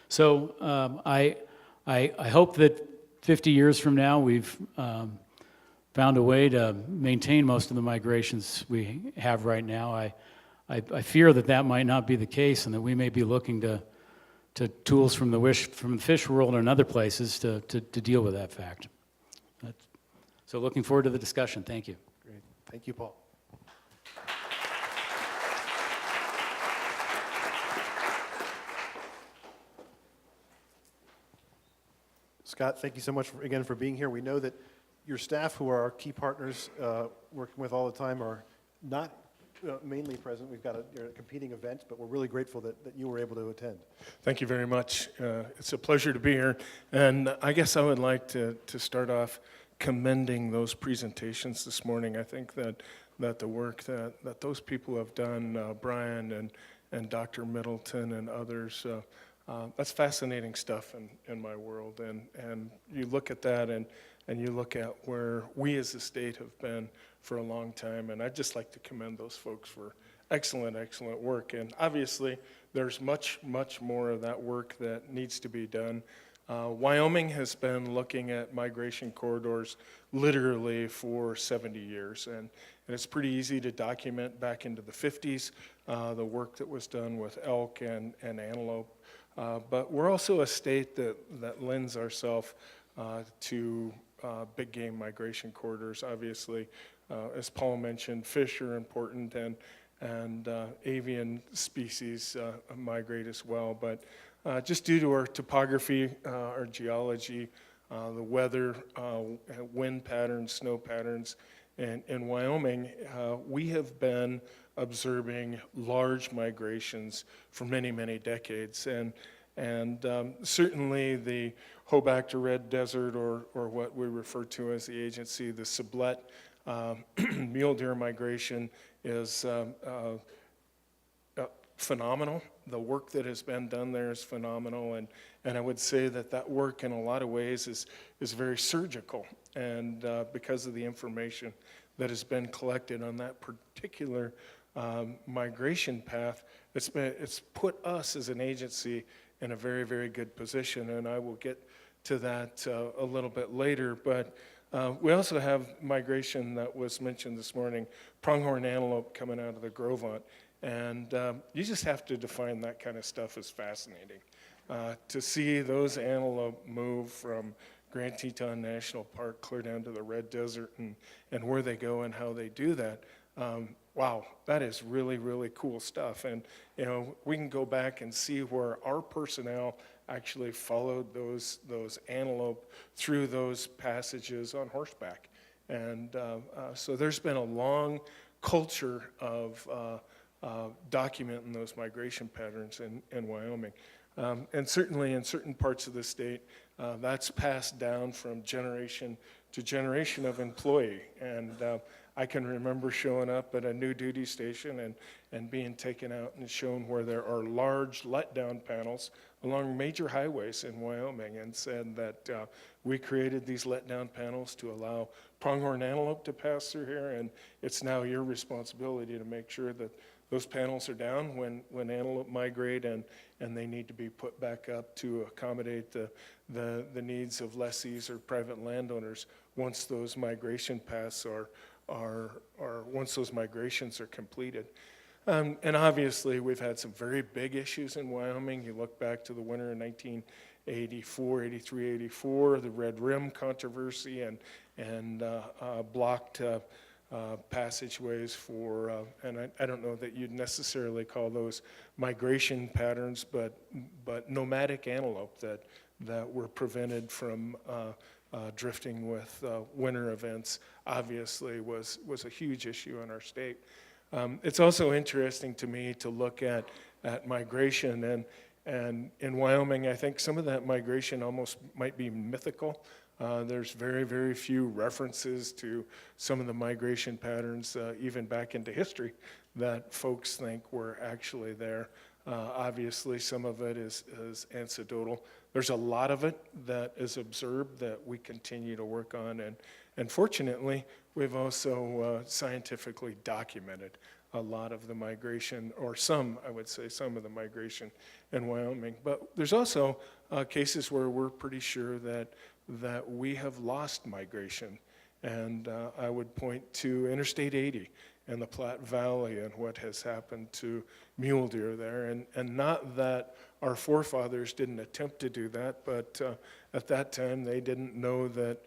Speaker 4: So I hope that 50 years from now we've found a way to maintain most of the migrations we have right now. I fear that might not be the case, and that we may be looking to tools from the fish world and other places to deal with that fact. So looking forward to the discussion. Thank you.
Speaker 1: Great. Thank you, Paul. Scott, thank you so much again for being here. We know that your staff, who are our key partners working with all the time, are not mainly present. We've got a competing event, but we're really grateful that you were able to attend.
Speaker 5: Thank you very much. It's a pleasure to be here. And I guess I would like to start off commending those presentations this morning. I think that the work that those people have done, Brian and Dr. Middleton and others, that's fascinating stuff in my world. And you look at that and you look at where we as a state have been for a long time. And I'd just like to commend those folks for excellent, excellent work. And obviously, there's much, much more of that work that needs to be done. Wyoming has been looking at migration corridors literally for 70 years. And it's pretty easy to document back into the 50s, the work that was done with elk and antelope. But we're also a state that lends ourselves to big game migration corridors. Obviously, as Paul mentioned, fish are important, and avian species migrate as well. But just due to our topography, our geology, the weather, wind patterns, snow patterns, in Wyoming, we have been observing large migrations for many, many decades. And certainly the Hoback to Red Desert, or what we refer to as the agency, the Sublette mule deer migration is phenomenal. The work that has been done there is phenomenal, and I would say that work in a lot of ways is very surgical, and because of the information that has been collected on that particular migration path, it's put us as an agency in a very, very good position, and I will get to that a little bit later. But we also have migration that was mentioned this morning, pronghorn antelope coming out of the Grovant, and you just have to define that kind of stuff as fascinating. To see those antelope move from Grand Teton National Park clear down to the Red Desert, and where they go and how they do that, wow, that is really, really cool stuff. And we can go back and see where our personnel actually followed those antelope through those passages on horseback. And so there's been a long culture of documenting those migration patterns in Wyoming. And certainly in certain parts of the state, that's passed down from generation to generation of employee. And I can remember showing up at a new duty station and being taken out and shown where there are large letdown panels along major highways in Wyoming, and said that we created these letdown panels to allow pronghorn antelope to pass through here, and it's now your responsibility to make sure that those panels are down when antelope migrate, and they need to be put back up to accommodate the needs of lessees or private landowners once those migration paths once those migrations are completed. And obviously, we've had some very big issues in Wyoming. You look back to the winter of 1984, 83, 84, the Red Rim controversy, and blocked passageways for, and I don't know that you'd necessarily call those migration patterns, but nomadic antelope that were prevented from drifting with winter events obviously was a huge issue in our state. It's also interesting to me to look at migration, and in Wyoming, I think some of that migration almost might be mythical. There's very, very few references to some of the migration patterns, even back into history, that folks think were actually there. Obviously, some of it is anecdotal. There's a lot of it that is observed that we continue to work on, and fortunately, we've also scientifically documented a lot of the migration, or some, I would say, some of the migration in Wyoming. But there's also cases where we're pretty sure that we have lost migration. And I would point to Interstate 80 and the Platte Valley and what has happened to mule deer there. And not that our forefathers didn't attempt to do that, but at that time they didn't know that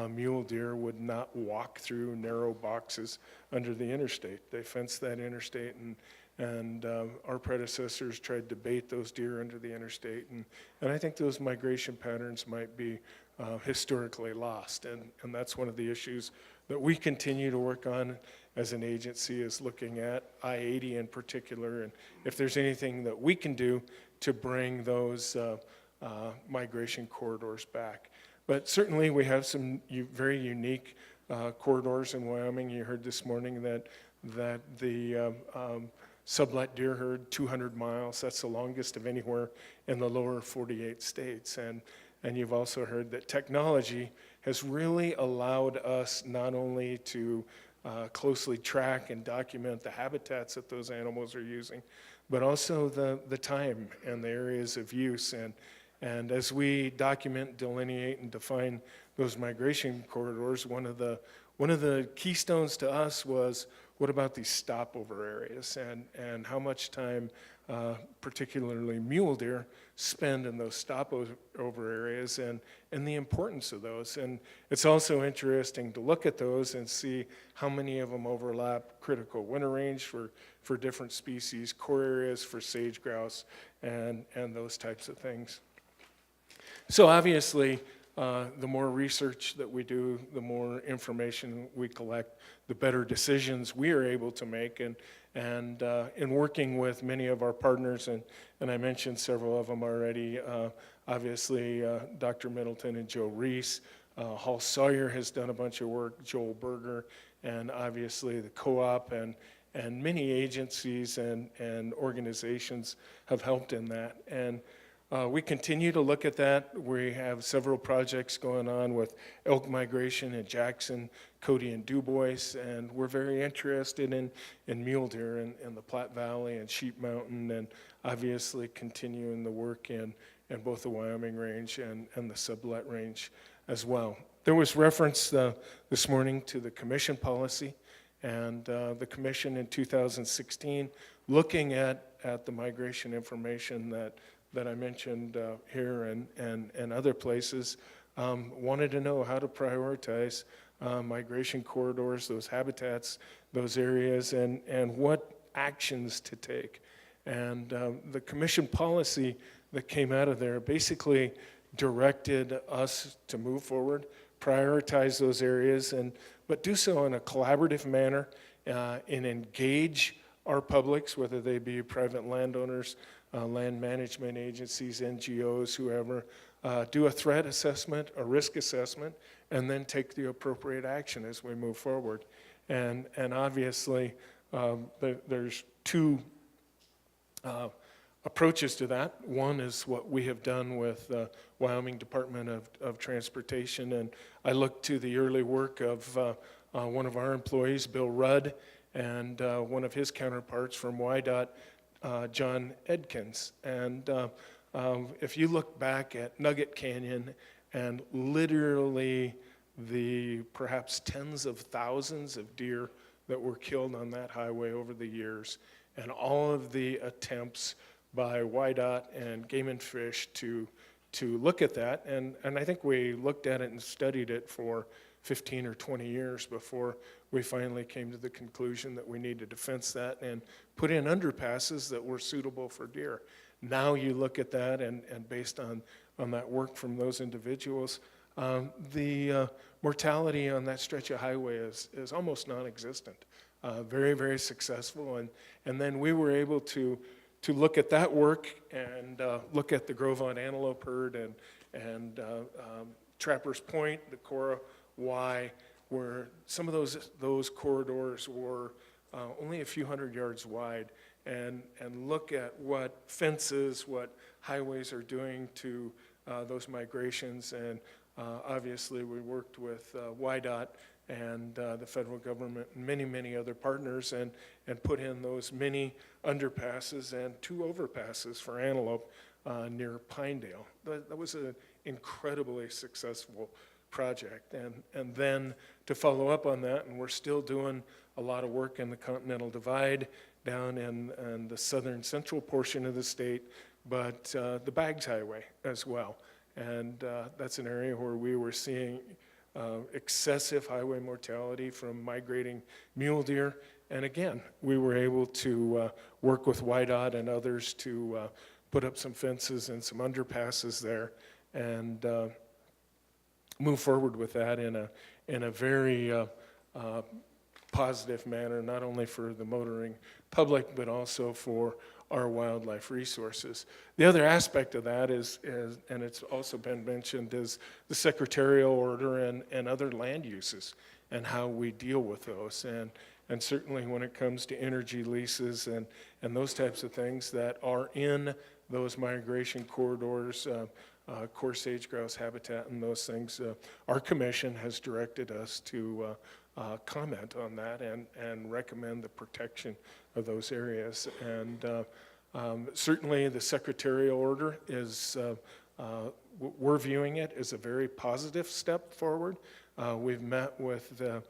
Speaker 5: mule deer would not walk through narrow boxes under the interstate. They fenced that interstate, and our predecessors tried to bait those deer under the interstate. And I think those migration patterns might be historically lost. And that's one of the issues that we continue to work on as an agency, is looking at I-80 in particular, and if there's anything that we can do to bring those migration corridors back. But certainly we have some very unique corridors in Wyoming. You heard this morning that the sublet deer herd, 200 miles, that's the longest of anywhere in the lower 48 states. And you've also heard that technology has really allowed us not only to closely track and document the habitats that those animals are using, but also the time and the areas of use. And as we document, delineate, and define those migration corridors, one of the keystones to us was, what about these stopover areas, and how much time particularly mule deer spend in those stopover areas, and the importance of those. And it's also interesting to look at those and see how many of them overlap critical winter range for different species, core areas for sage grouse, and those types of things. So obviously, the more research that we do, the more information we collect, the better decisions we are able to make. And in working with many of our partners, and I mentioned several of them already, obviously Dr. Middleton and Joe Reese, Hall Sawyer has done a bunch of work, Joel Berger, and obviously the co-op, and many agencies and organizations have helped in that. And we continue to look at that. We have several projects going on with elk migration in Jackson, Cody, and Dubois, and we're very interested in mule deer in the Platte Valley and Sheep Mountain, and obviously continuing the work in both the Wyoming range and the Sublet range as well. There was reference this morning to the commission policy, and the commission in 2016, looking at the migration information that I mentioned here and other places, wanted to know how to prioritize migration corridors, those habitats, those areas, and what actions to take. And the commission policy that came out of there basically directed us to move forward, prioritize those areas, but do so in a collaborative manner, and engage our publics, whether they be private landowners, land management agencies, NGOs, whoever, do a threat assessment, a risk assessment, and then take the appropriate action as we move forward. And obviously, there's two approaches to that. One is what we have done with the Wyoming Department of Transportation, and I look to the early work of one of our employees, Bill Rudd, and one of his counterparts from WYDOT, John Edkins. And if you look back at Nugget Canyon and literally the perhaps tens of thousands of deer that were killed on that highway over the years, and all of the attempts by YDOT and Game and Fish to look at that. And I think we looked at it and studied it for 15 or 20 years before we finally came to the conclusion that we needed to fence that and put in underpasses that were suitable for deer. Now you look at that, and based on that work from those individuals, the mortality on that stretch of highway is almost non-existent. Very, very successful. And then we were able to look at that work and look at the Grovon antelope herd and Trappers Point, the Cora Y, where some of those corridors were only a few hundred yards wide, and look at what fences, what highways are doing to those migrations. And obviously we worked with YDOT and the federal government and many, many other partners and put in those mini underpasses and 2 overpasses for antelope near Pinedale. That was an incredibly successful project. And then to follow up on that, and we're still doing a lot of work in the Continental Divide down in the southern central portion of the state, but the Baggs Highway as well. And that's an area where we were seeing excessive highway mortality from migrating mule deer. And again, we were able to work with YDOT and others to put up some fences and some underpasses there and move forward with that in a very positive manner, not only for the motoring public, but also for our wildlife resources. The other aspect of that is, and it's also been mentioned, is the secretarial order and other land uses and how we deal with those. And certainly when it comes to energy leases and those types of things that are in those migration corridors, core sage-grouse habitat and those things, our commission has directed us to comment on that and recommend the protection of those areas. And certainly the secretarial order is, we're viewing it as a very positive step forward. We've met with the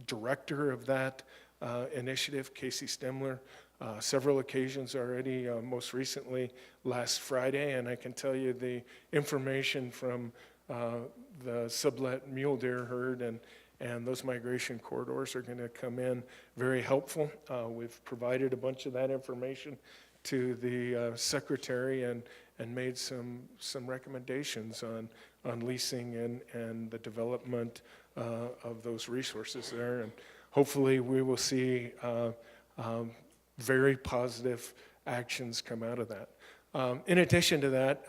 Speaker 5: director of that initiative, Casey Stemler, several occasions already, most recently last Friday, and I can tell you the information from the sublet mule deer herd and those migration corridors are going to come in very helpful. We've provided a bunch of that information to the secretary and made some recommendations on leasing and the development of those resources there. And hopefully we will see very positive actions come out of that. In addition to that,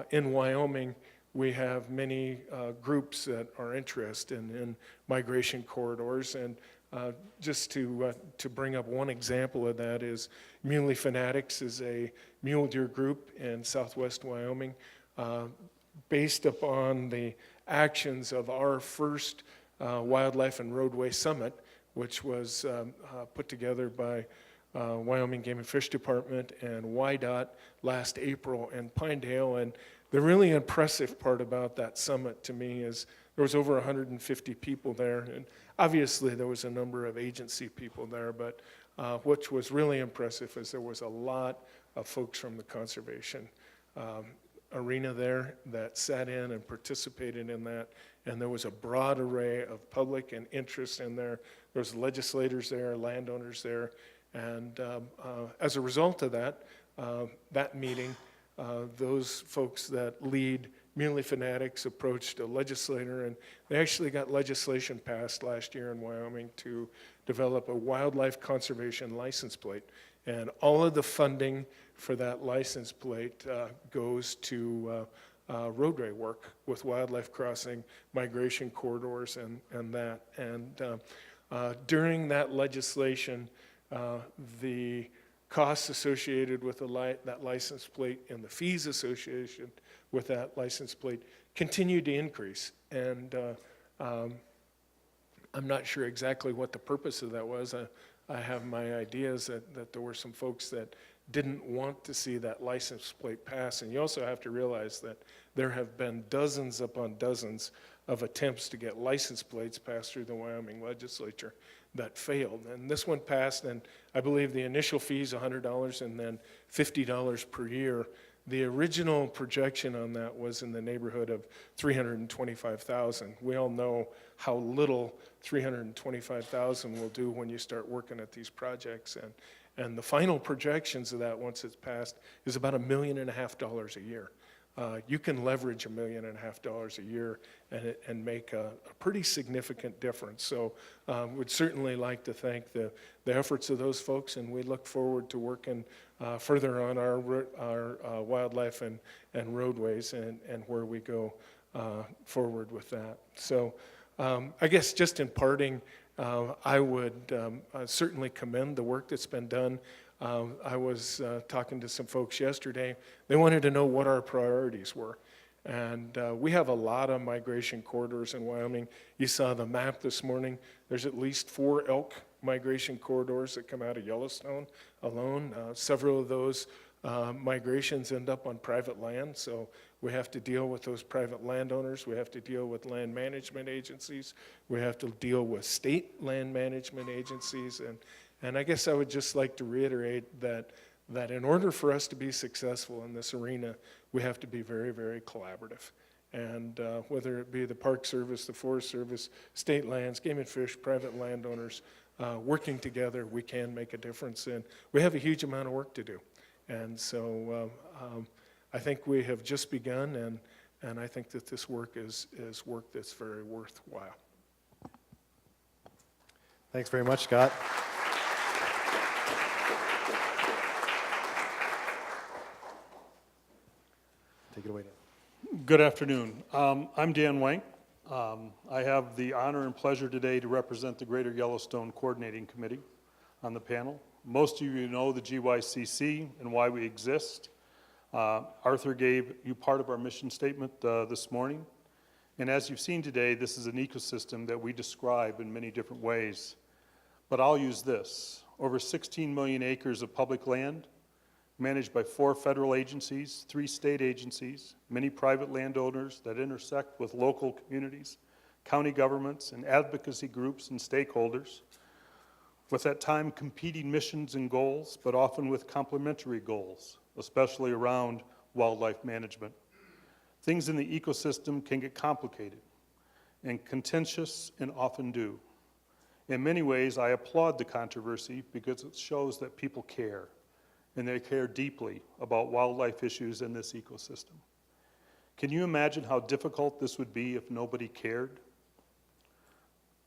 Speaker 5: in Wyoming, we have many groups that are interested in migration corridors, and just to bring up one example of that is Muley Fanatics is a mule deer group in southwest Wyoming, based upon the actions of our first Wildlife and Roadway Summit, which was put together by Wyoming Game and Fish Department and YDOT last April in Pinedale. And the really impressive part about that summit to me is there was over 150 people there, and obviously there was a number of agency people there, but what was really impressive is there was a lot of folks from the conservation arena there that sat in and participated in that, and there was a broad array of public and interest in there. There was legislators there, landowners there, and as a result of that, that meeting, those folks that lead Muley Fanatics approached a legislator, and they actually got legislation passed last year in Wyoming to develop a wildlife conservation license plate. And all of the funding for that license plate goes to roadway work with wildlife crossing, migration corridors, and that. And during that legislation, the costs associated with that license plate and the fees associated with that license plate continued to increase. And I'm not sure exactly what the purpose of that was. I have my ideas that there were some folks that didn't want to see that license plate pass. And you also have to realize that there have been dozens upon dozens of attempts to get license plates passed through the Wyoming legislature that failed. And this one passed, and I believe the initial fee is $100 and then $50 per year. The original projection on that was in the neighborhood of $325,000. We all know how little $325,000 will do when you start working at these projects. And the final projections of that, once it's passed, is about $1.5 million a year. You can leverage $1.5 million a year and make a pretty significant difference. So we'd certainly like to thank the efforts of those folks, and we look forward to working further on our wildlife and roadways and where we go forward with that. So I guess just in parting, I would certainly commend the work that's been done. I was talking to some folks yesterday. They wanted to know what our priorities were. And we have a lot of migration corridors in Wyoming. You saw the map this morning. There's at least 4 elk migration corridors that come out of Yellowstone alone. Several of those migrations end up on private land, so we have to deal with those private landowners. We have to deal with land management agencies. We have to deal with state land management agencies. And I guess I would just like to reiterate that in order for us to be successful in this arena, we have to be very, very collaborative. And whether it be the Park Service, the Forest Service, state lands, game and fish, private landowners, working together, we can make a difference. And we have a huge amount of work to do. And so I think we have just begun, and I think that this work is work that's very worthwhile.
Speaker 1: Thanks very much, Scott. Take it away, Dan.
Speaker 6: Good afternoon. I'm Dan Wank. I have the honor and pleasure today to represent the Greater Yellowstone Coordinating Committee on the panel. Most of you know the GYCC and why we exist. Arthur gave you part of our mission statement this morning. And as you've seen today, this is an ecosystem that we describe in many different ways. But I'll use this. Over 16 million acres of public land, managed by 4 federal agencies, 3 state agencies, many private landowners that intersect with local communities, county governments, and advocacy groups and stakeholders, with at times competing missions and goals, but often with complementary goals, especially around wildlife management. Things in the ecosystem can get complicated and contentious, and often do. In many ways, I applaud the controversy because it shows that people care, and they care deeply about wildlife issues in this ecosystem. Can you imagine how difficult this would be if nobody cared?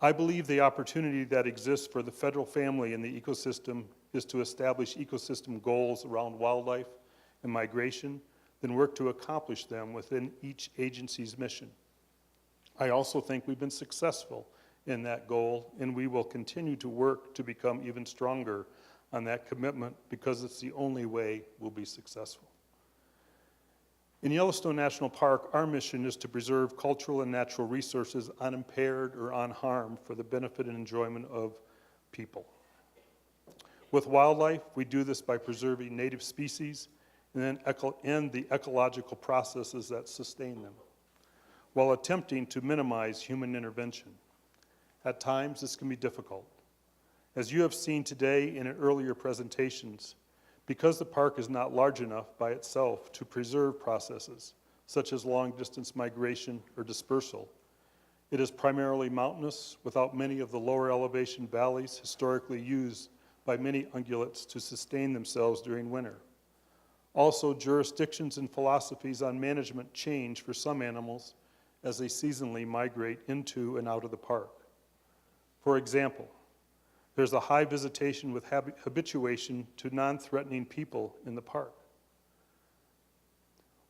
Speaker 6: I believe the opportunity that exists for the federal family in the ecosystem is to establish ecosystem goals around wildlife and migration, then work to accomplish them within each agency's mission. I also think we've been successful in that goal, and we will continue to work to become even stronger on that commitment because it's the only way we'll be successful. In Yellowstone National Park, our mission is to preserve cultural and natural resources unimpaired or unharmed for the benefit and enjoyment of people. With wildlife, we do this by preserving native species and the ecological processes that sustain them, while attempting to minimize human intervention. At times, this can be difficult. As you have seen today and in earlier presentations, because the park is not large enough by itself to preserve processes, such as long-distance migration or dispersal, it is primarily mountainous without many of the lower elevation valleys historically used by many ungulates to sustain themselves during winter. Also, jurisdictions and philosophies on management change for some animals as they seasonally migrate into and out of the park. For example, there's a high visitation with habituation to non-threatening people in the park.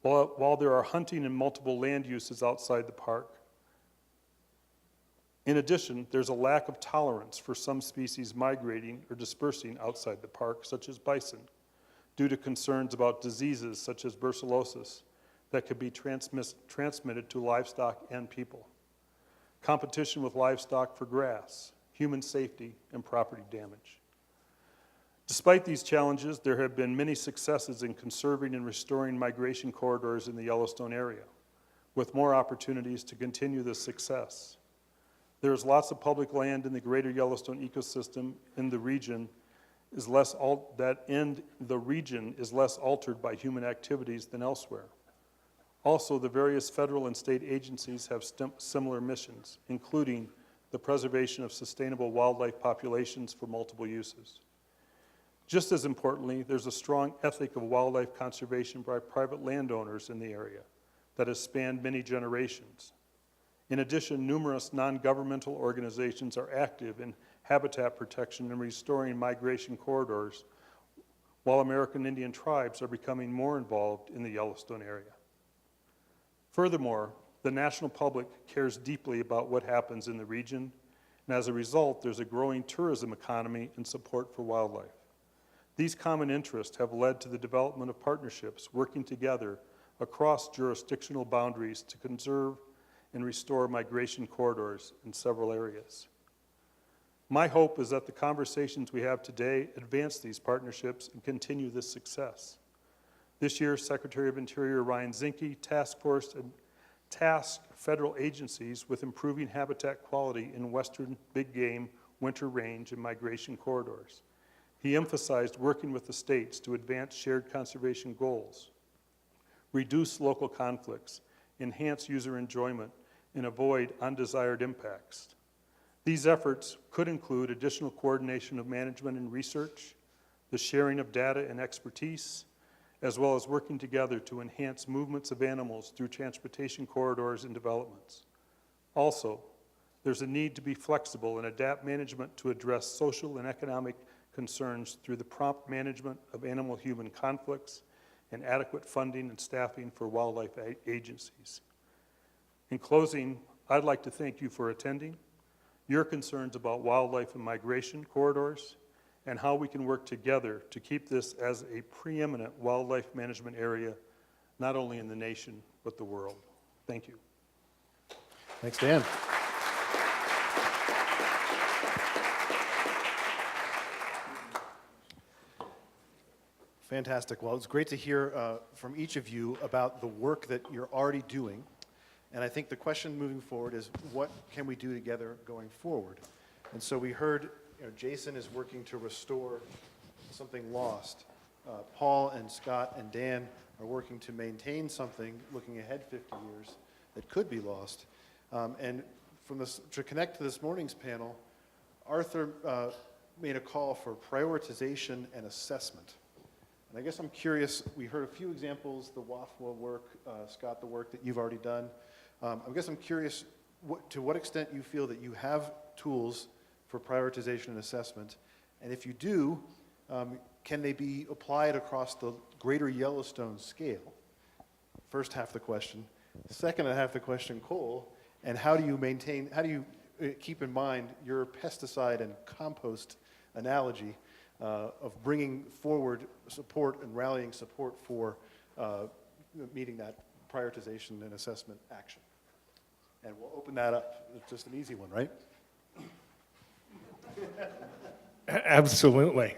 Speaker 6: While there are hunting and multiple land uses outside the park, in addition, there's a lack of tolerance for some species migrating or dispersing outside the park, such as bison, due to concerns about diseases such as brucellosis that could be transmitted to livestock and people, competition with livestock for grass, human safety, and property damage. Despite these challenges, there have been many successes in conserving and restoring migration corridors in the Yellowstone area. with more opportunities to continue this success. There is lots of public land in the greater Yellowstone ecosystem in the region is less altered by human activities than elsewhere. Also, the various federal and state agencies have similar missions, including the preservation of sustainable wildlife populations for multiple uses. Just as importantly, there's a strong ethic of wildlife conservation by private landowners in the area that has spanned many generations. In addition, numerous non-governmental organizations are active in habitat protection and restoring migration corridors, while American Indian tribes are becoming more involved in the Yellowstone area. Furthermore, the national public cares deeply about what happens in the region, and as a result, there's a growing tourism economy and support for wildlife. These common interests have led to the development of partnerships working together across jurisdictional boundaries to conserve and restore migration corridors in several areas. My hope is that the conversations we have today advance these partnerships and continue this success. This year, Secretary of Interior Ryan Zinke tasked federal agencies with improving habitat quality in western big game, winter range, and migration corridors. He emphasized working with the states to advance shared conservation goals, reduce local conflicts, enhance user enjoyment, and avoid undesired impacts. These efforts could include additional coordination of management and research, the sharing of data and expertise, as well as working together to enhance movements of animals through transportation corridors and developments. Also, there's a need to be flexible and adapt management to address social and economic concerns through the prompt management of animal-human conflicts and adequate funding and staffing for wildlife agencies. In closing, I'd like to thank you for attending, your concerns about wildlife and migration corridors, and how we can work together to keep this as a preeminent wildlife management area, not only in the nation, but the world. Thank you.
Speaker 1: Thanks, Dan. Fantastic. Well, it's great to hear from each of you about the work that you're already doing. And I think the question moving forward is, what can we do together going forward? And so we heard, Jason is working to restore something lost. Paul and Scott and Dan are working to maintain something looking ahead 50 years that could be lost. And to connect to this morning's panel, Arthur made a call for prioritization and assessment. And I guess I'm curious, we heard a few examples, the WAFWA work, Scott, the work that you've already done. I guess I'm curious to what extent you feel that you have tools for prioritization and assessment, and if you do, can they be applied across the greater Yellowstone scale? First half of the question. Second half of the question, Cole, and how do you keep in mind your pesticide and compost analogy of bringing forward support and rallying support for meeting that prioritization and assessment action? And we'll open that up. It's just an easy one, right?
Speaker 5: Absolutely.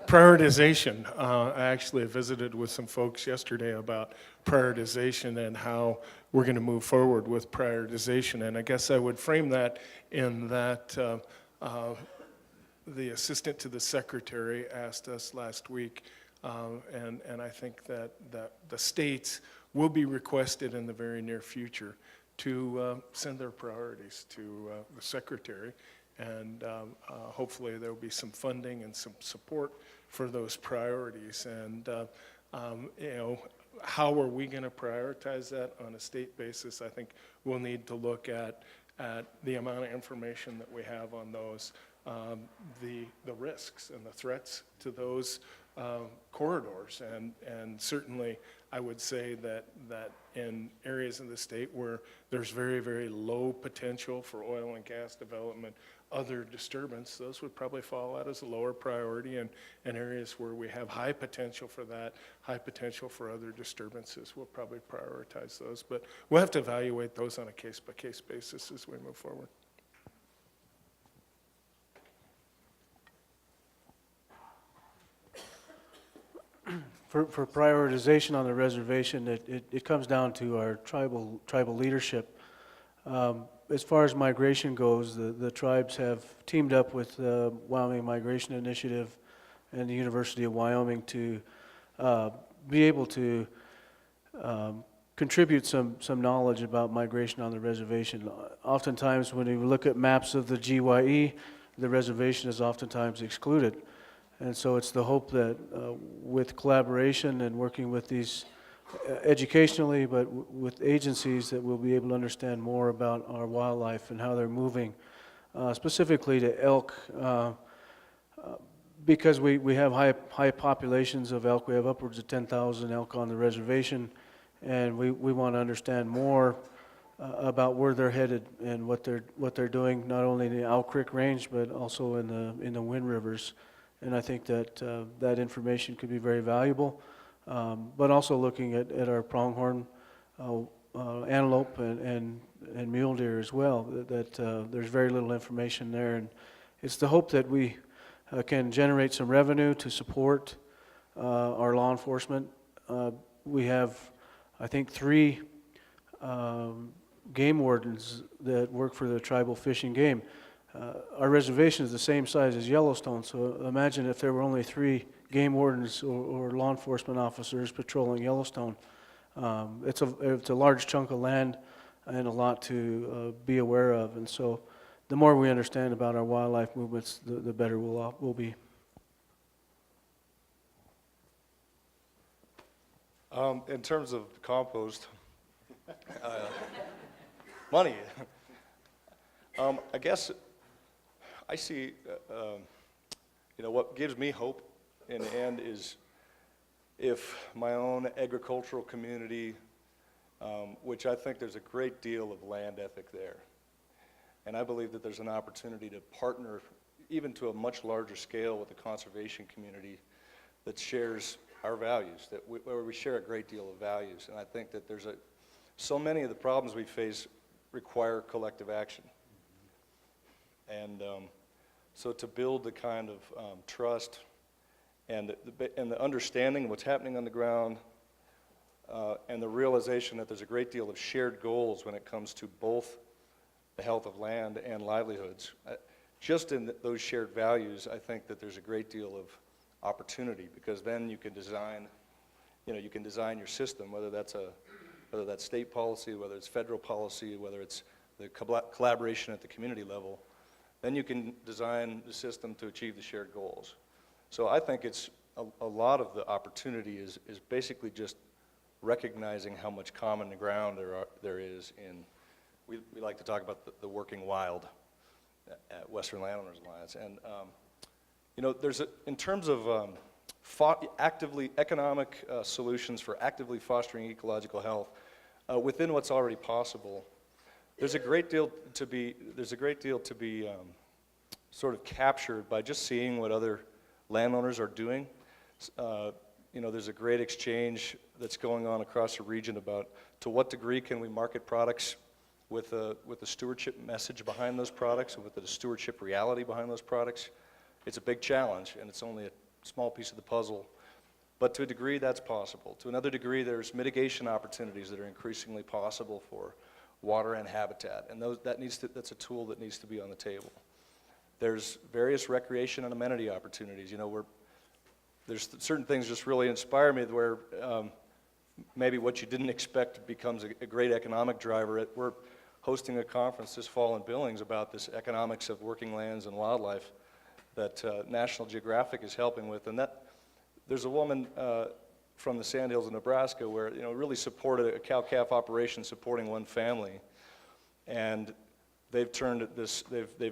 Speaker 5: Prioritization. I actually visited with some folks yesterday about prioritization and how we're going to move forward with prioritization. And I guess I would frame that in that the assistant to the secretary asked us last week, and I think that the states will be requested in the very near future to send their priorities to the secretary, and hopefully there will be some funding and some support for those priorities. And how are we going to prioritize that on a state basis? I think we'll need to look at the amount of information that we have on those, the risks and the threats to those corridors, and certainly I would say that in areas in the state where there's very, very low potential for oil and gas development, other disturbance, those would probably fall out as a lower priority, and areas where we have high potential for that, high potential for other disturbances, we'll probably prioritize those. But we'll have to evaluate those on a case-by-case basis as we move forward.
Speaker 2: For prioritization on the reservation, it comes down to our tribal leadership. As far as migration goes, the tribes have teamed up with the Wyoming Migration Initiative and the University of Wyoming to be able to contribute some knowledge about migration on the reservation. Oftentimes, when you look at maps of the GYE, the reservation is oftentimes excluded. And so it's the hope that with collaboration and working with these educationally, but with agencies, that we'll be able to understand more about our wildlife and how they're moving, specifically to elk, because we have high populations of elk. We have upwards of 10,000 elk on the reservation, and we want to understand more about where they're headed and what they're doing, not only in the Owl Creek Range, but also in the Wind Rivers. And I think that that information could be very valuable. But also looking at our pronghorn antelope and mule deer as well, that there's very little information there. And it's the hope that we can generate some revenue to support our law enforcement. We have, I think, 3 game wardens that work for the tribal fish and game. Our reservation is the same size as Yellowstone, so imagine if there were only 3 game wardens or law enforcement officers patrolling Yellowstone. It's a large chunk of land and a lot to be aware of, and so the more we understand about our wildlife movements, the better we'll be.
Speaker 3: In terms of compost, money, I guess I see, what gives me hope in the end is if my own agricultural community, which I think there's a great deal of land ethic there, and I believe that there's an opportunity to partner even to a much larger scale with the conservation community that shares our values, where we share a great deal of values. And I think that so many of the problems we face require collective action. And so to build the kind of trust and the understanding of what's happening on the ground, and the realization that there's a great deal of shared goals when it comes to both the health of land and livelihoods. Just in those shared values, I think that there's a great deal of opportunity, because then you can design, you can design your system, whether that's state policy, whether it's federal policy, whether it's the collaboration at the community level. Then you can design the system to achieve the shared goals. So I think it's a lot of the opportunity is basically just recognizing how much common ground there is in, we like to talk about the working wild at Western Landowners Alliance. And in terms of economic solutions for actively fostering ecological health within what's already possible, there's a great deal to be sort of captured by just seeing what other landowners are doing. There's a great exchange that's going on across the region about to what degree can we market products with a stewardship message behind those products and with the stewardship reality behind those products. It's a big challenge, and it's only a small piece of the puzzle. But to a degree, that's possible. To another degree, there's mitigation opportunities that are increasingly possible for water and habitat, and that's a tool that needs to be on the table. There's various recreation and amenity opportunities. There's certain things just really inspire me where maybe what you didn't expect becomes a great economic driver. We're hosting a conference this fall in Billings about this economics of working lands and wildlife that National Geographic is helping with, and there's a woman from the Sandhills of Nebraska where really supported a cow-calf operation supporting one family, and they've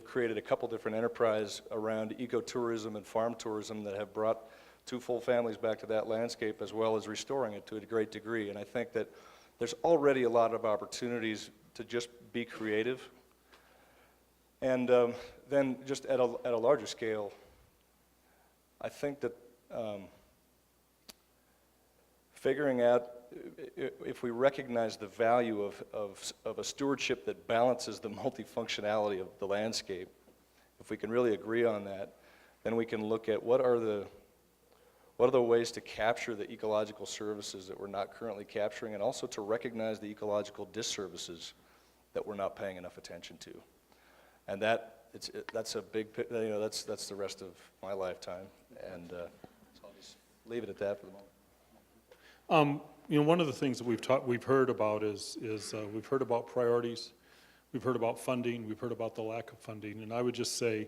Speaker 3: created a couple different enterprises around ecotourism and farm tourism that have brought 2 full families back to that landscape, as well as restoring it to a great degree. And I think that there's already a lot of opportunities to just be creative. And then just at a larger scale, I think that figuring out if we recognize the value of a stewardship that balances the multifunctionality of the landscape, if we can really agree on that, then we can look at what are what are the ways to capture the ecological services that we're not currently capturing, and also to recognize the ecological disservices that we're not paying enough attention to. And that's a big, that's the rest of my lifetime, and so I'll just leave it at that for the moment.
Speaker 6: One of the things that we've heard about is we've heard about priorities, we've heard about funding, we've heard about the lack of funding, and I would just say,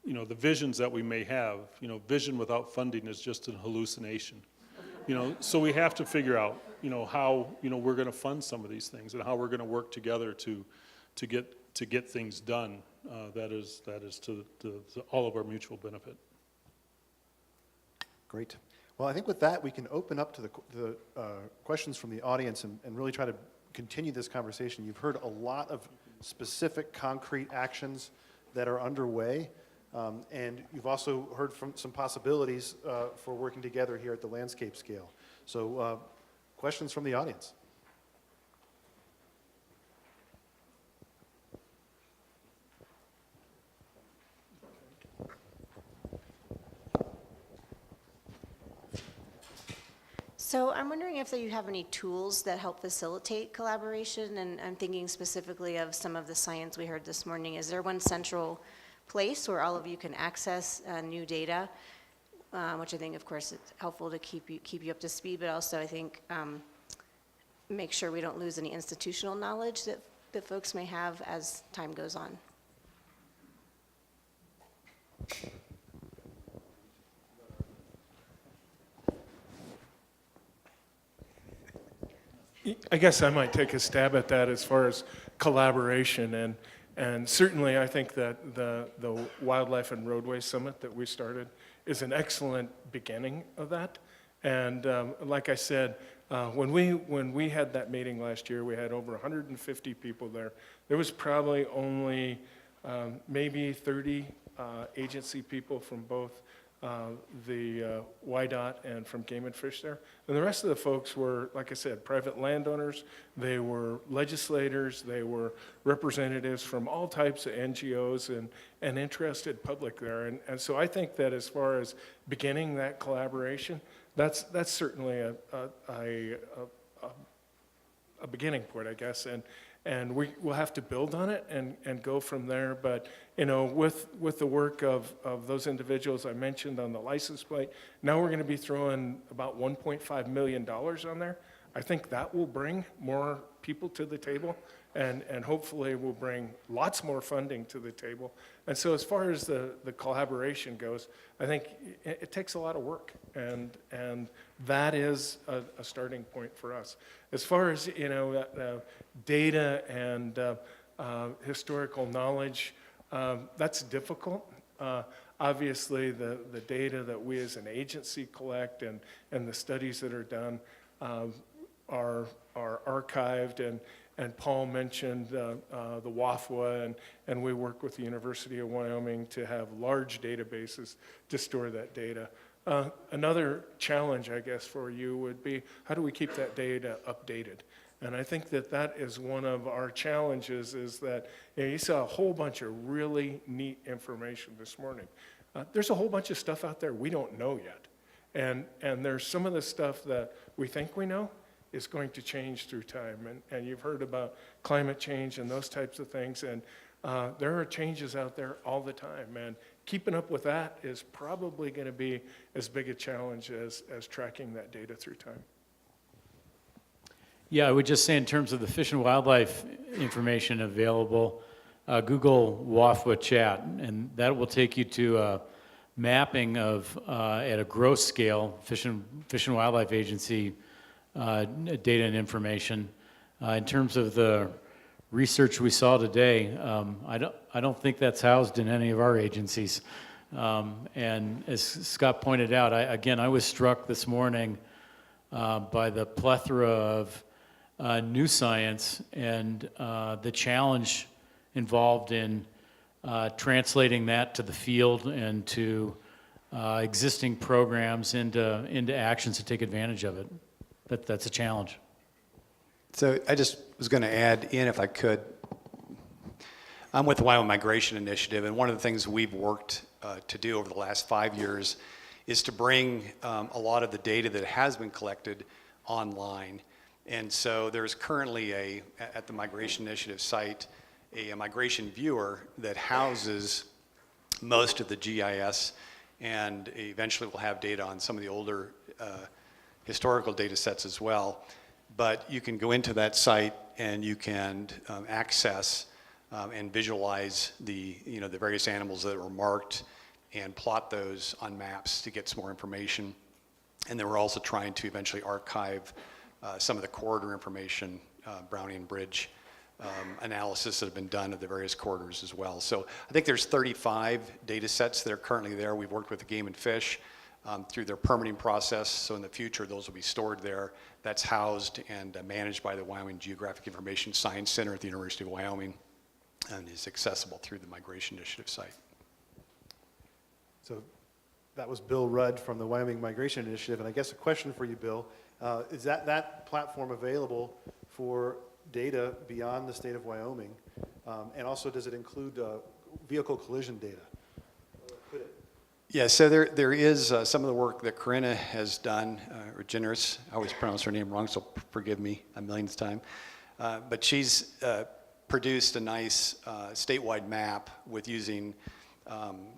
Speaker 6: the visions that we may have, vision without funding is just an hallucination. So we have to figure out, how, we're going to fund some of these things and how we're going to work together to get things done. That is to all of our mutual benefit.
Speaker 1: Great. Well, I think with that, we can open up to the questions from the audience and really try to continue this conversation. You've heard a lot of specific, concrete actions that are underway, and you've also heard from some possibilities for working together here at the landscape scale. So, questions from the audience?
Speaker 7: So I'm wondering if you have any tools that help facilitate collaboration, and I'm thinking specifically of some of the science we heard this morning. Is there one central place where all of you can access new data, which I think, of course, is helpful to keep you up to speed, but also I think make sure we don't lose any institutional knowledge that folks may have as time goes on?
Speaker 5: I guess I might take a stab at that as far as collaboration, and certainly I think that the Wildlife and Roadway Summit that we started is an excellent beginning of that. And like I said, when we had that meeting last year, we had over 150 people there. There was probably only maybe 30 agency people from both the YDOT and from Game and Fish there. And the rest of the folks were, like I said, private landowners, they were legislators, they were representatives from all types of NGOs and interested public there. And so I think that as far as beginning that collaboration, that's certainly a beginning point, I guess. And we'll have to build on it and go from there. But, with the work of those individuals I mentioned on the license plate, now we're going to be throwing about $1.5 million on there. I think that will bring more people to the table, and hopefully will bring lots more funding to the table. And so as far as the collaboration goes, I think it takes a lot of work, and that is a starting point for us. As far as, data and historical knowledge, that's difficult. Obviously, the data that we as an agency collect and the studies that are done are archived, and Paul mentioned the WAFWA, and we work with the University of Wyoming to have large databases to store that data. Another challenge, I guess, for you would be, how do we keep that data updated? And I think that is one of our challenges, is that you saw a whole bunch of really neat information this morning. There's a whole bunch of stuff out there we don't know yet. And there's some of the stuff that we think we know is going to change through time. And you've heard about climate change and those types of things. And there are changes out there all the time. And keeping up with that is probably going to be as big a challenge as tracking that data through time.
Speaker 4: Yeah, I would just say in terms of the fish and wildlife information available, Google WAFWA chat, and that will take you to a mapping of, at a gross scale, Fish and Wildlife Agency data and information. In terms of the research we saw today, I don't think that's housed in any of our agencies. And as Scott pointed out, I was struck this morning by the plethora of new science and the challenge involved in translating that to the field and to existing programs into actions to take advantage of it. That's a challenge.
Speaker 8: So I just was going to add in, if I could. I'm with the Wyoming Migration Initiative, and one of the things we've worked to do over the last 5 years is to bring a lot of the data that has been collected online. And so there's currently at the Migration Initiative site, a migration viewer that houses most of the GIS, and eventually we'll have data on some of the older historical data sets as well. But you can go into that site and you can access and visualize the various animals that were marked and plot those on maps to get some more information. And then we're also trying to eventually archive some of the corridor information, Brownian Bridge analysis that have been done of the various corridors as well. So I think there's 35 data sets that are currently there. We've worked with the Game and Fish through their permitting process. So in the future, those will be stored there. That's housed and managed by the Wyoming Geographic Information Science Center at the University of Wyoming and is accessible through the Migration Initiative site.
Speaker 1: So that was Bill Rudd from the Wyoming Migration Initiative, and I guess a question for you, Bill, is that platform available for data beyond the state of Wyoming? And also, does it include vehicle collision data?
Speaker 8: Yeah, so there is some of the work that Corinna has done, or Generous, I always pronounce her name wrong, so forgive me a millionth time. But she's produced a nice statewide map with using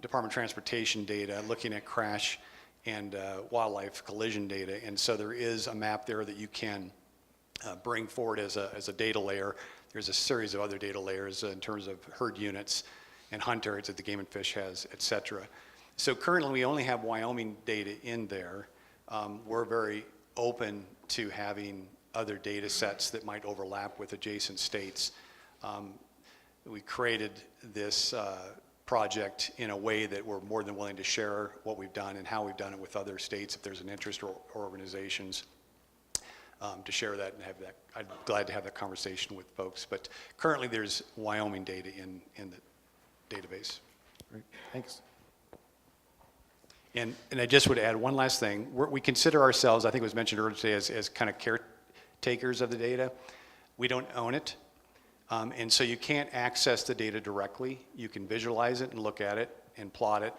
Speaker 8: Department of Transportation data, looking at crash and wildlife collision data. And so there is a map there that you can bring forward as a data layer. There's a series of other data layers in terms of herd units and hunt areas that the Game and Fish has, et cetera. So currently we only have Wyoming data in there. We're very open to having other data sets that might overlap with adjacent states. We created this project in a way that we're more than willing to share what we've done and how we've done it with other states if there's an interest or organizations to share that and have that. I'd be glad to have that conversation with folks, but currently there's Wyoming data in the database.
Speaker 1: Great, thanks.
Speaker 8: And I just would add one last thing. We consider ourselves, I think it was mentioned earlier today, as kind of caretakers of the data. We don't own it. And so you can't access the data directly. You can visualize it and look at it and plot it.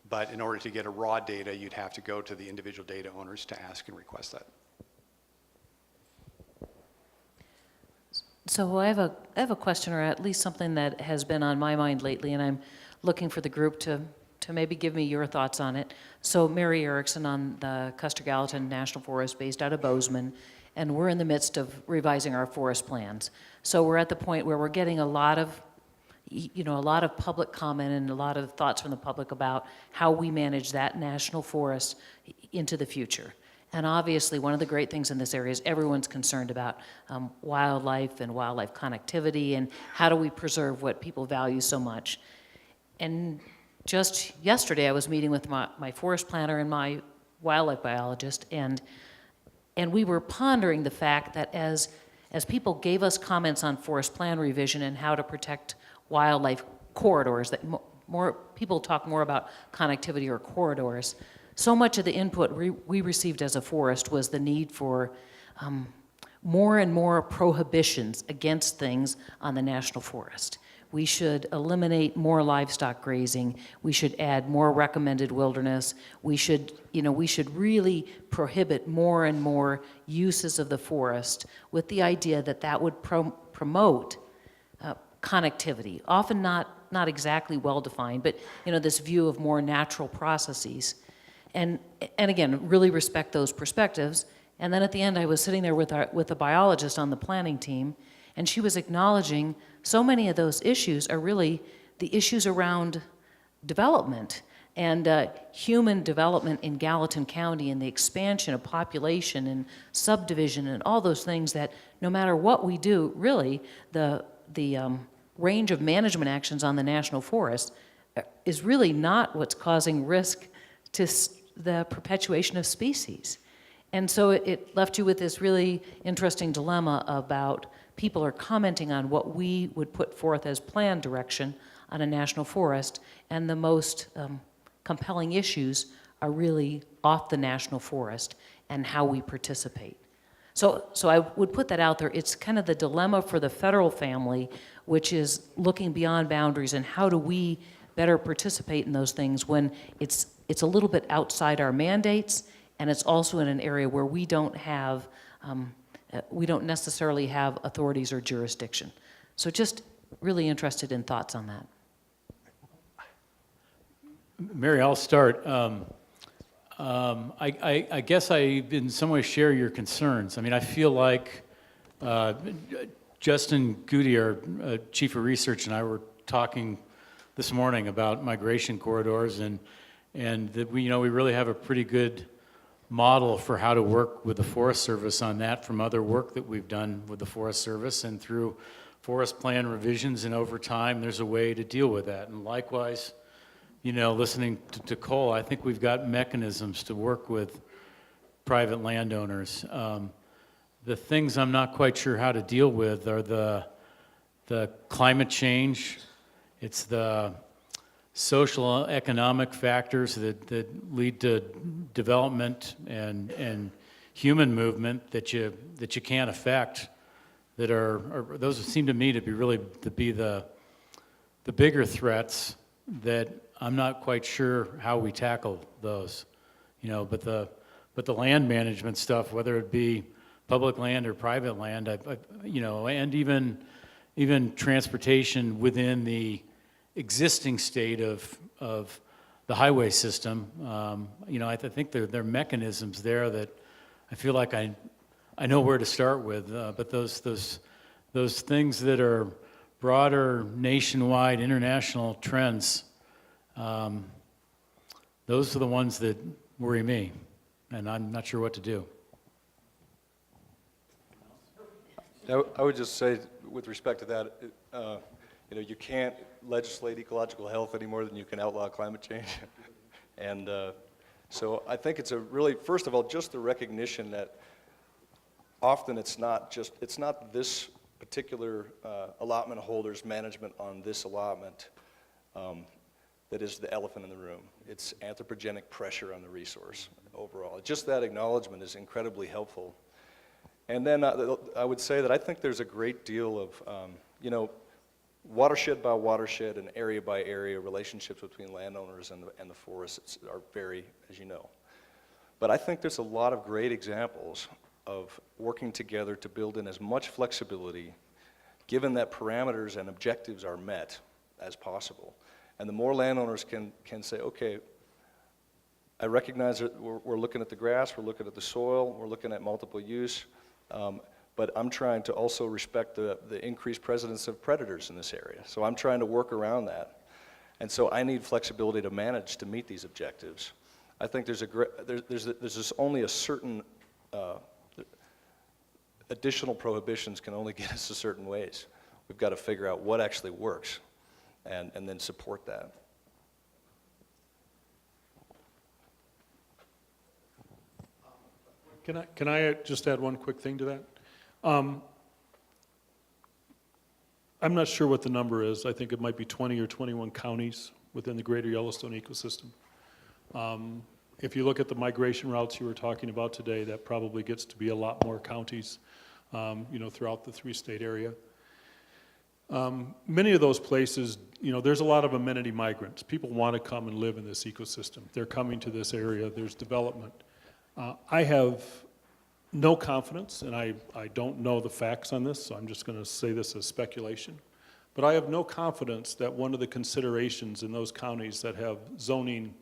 Speaker 8: But in order to get a raw data, you'd have to go to the individual data owners to ask and request that.
Speaker 9: So I have a question, or at least something that has been on my mind lately, and I'm looking for the group to maybe give me your thoughts on it. So Mary Erickson on the Custer Gallatin National Forest based out of Bozeman, and we're in the midst of revising our forest plans. So we're at the point where we're getting a lot of public comment and a lot of thoughts from the public about how we manage that national forest into the future. And obviously, one of the great things in this area is everyone's concerned about wildlife and wildlife connectivity and how do we preserve what people value so much. And just yesterday, I was meeting with my forest planner and my wildlife biologist, and we were pondering the fact that as people gave us comments on forest plan revision and how to protect wildlife corridors, that more people talk more about connectivity or corridors. So much of the input we received as a forest was the need for more and more prohibitions against things on the national forest. We should eliminate more livestock grazing. We should add more recommended wilderness. We should really prohibit more and more uses of the forest with the idea that that would promote connectivity, often not exactly well-defined, but this view of more natural processes. And again, really respect those perspectives. And then at the end, I was sitting there with a biologist on the planning team, and she was acknowledging so many of those issues are really the issues around development and human development in Gallatin County and the expansion of population and subdivision and all those things that no matter what we do, really, the range of management actions on the national forest is really not what's causing risk to the perpetuation of species. And so it left you with this really interesting dilemma about people are commenting on what we would put forth as plan direction on a national forest, and the most compelling issues are really off the national forest and how we participate. So I would put that out there. It's kind of the dilemma for the federal family, which is looking beyond boundaries and how do we better participate in those things when it's it's a little bit outside our mandates, and it's also in an area where we don't necessarily have authorities or jurisdiction. So just really interested in thoughts on that.
Speaker 4: Mary, I'll start. I guess I in some way share your concerns. I mean, I feel like Justin Goody, our Chief of Research, and I were talking this morning about migration corridors, and that we really have a pretty good model for how to work with the Forest Service on that from other work that we've done with the Forest Service and through forest plan revisions, and over time there's a way to deal with that. And likewise, listening to Cole, I think we've got mechanisms to work with private landowners. The things I'm not quite sure how to deal with are the climate change. It's the social economic factors that lead to development and human movement that you can't affect. That are those seem to me to be the bigger threats that I'm not quite sure how we tackle those. But the land management stuff, whether it be public land or private land, and even transportation within the existing state of the highway system. I think there are mechanisms there that I feel like I know where to start with. But those things that are broader, nationwide, international trends, those are the ones that worry me, and I'm not sure what to do.
Speaker 3: I would just say, with respect to that, you can't legislate ecological health any more than you can outlaw climate change. And so I think it's first of all, just the recognition that often it's not this particular allotment holder's management on this allotment that is the elephant in the room. It's anthropogenic pressure on the resource overall. Just that acknowledgement is incredibly helpful. And then I would say that I think there's a great deal of, watershed by watershed and area by area relationships between landowners and the forests are very, as you know. But I think there's a lot of great examples of working together to build in as much flexibility, given that parameters and objectives are met, as possible. And the more landowners can say, okay, I recognize that we're looking at the grass, we're looking at the soil, we're looking at multiple use, but I'm trying to also respect the increased presence of predators in this area. So I'm trying to work around that. And so I need flexibility to manage to meet these objectives. I think there's just only a certain, additional prohibitions can only get us a certain ways. We've got to figure out what actually works and then support that.
Speaker 6: Can I just add one quick thing to that? I'm not sure what the number is. I think it might be 20 or 21 counties within the greater Yellowstone ecosystem. If you look at the migration routes you were talking about today, that probably gets to be a lot more counties, throughout the three-state area. Many of those places, there's a lot of amenity migrants. People want to come and live in this ecosystem. They're coming to this area. There's development. I have no confidence, and I don't know the facts on this, so I'm just going to say this as speculation, but I have no confidence that one of the considerations in those counties that have zoning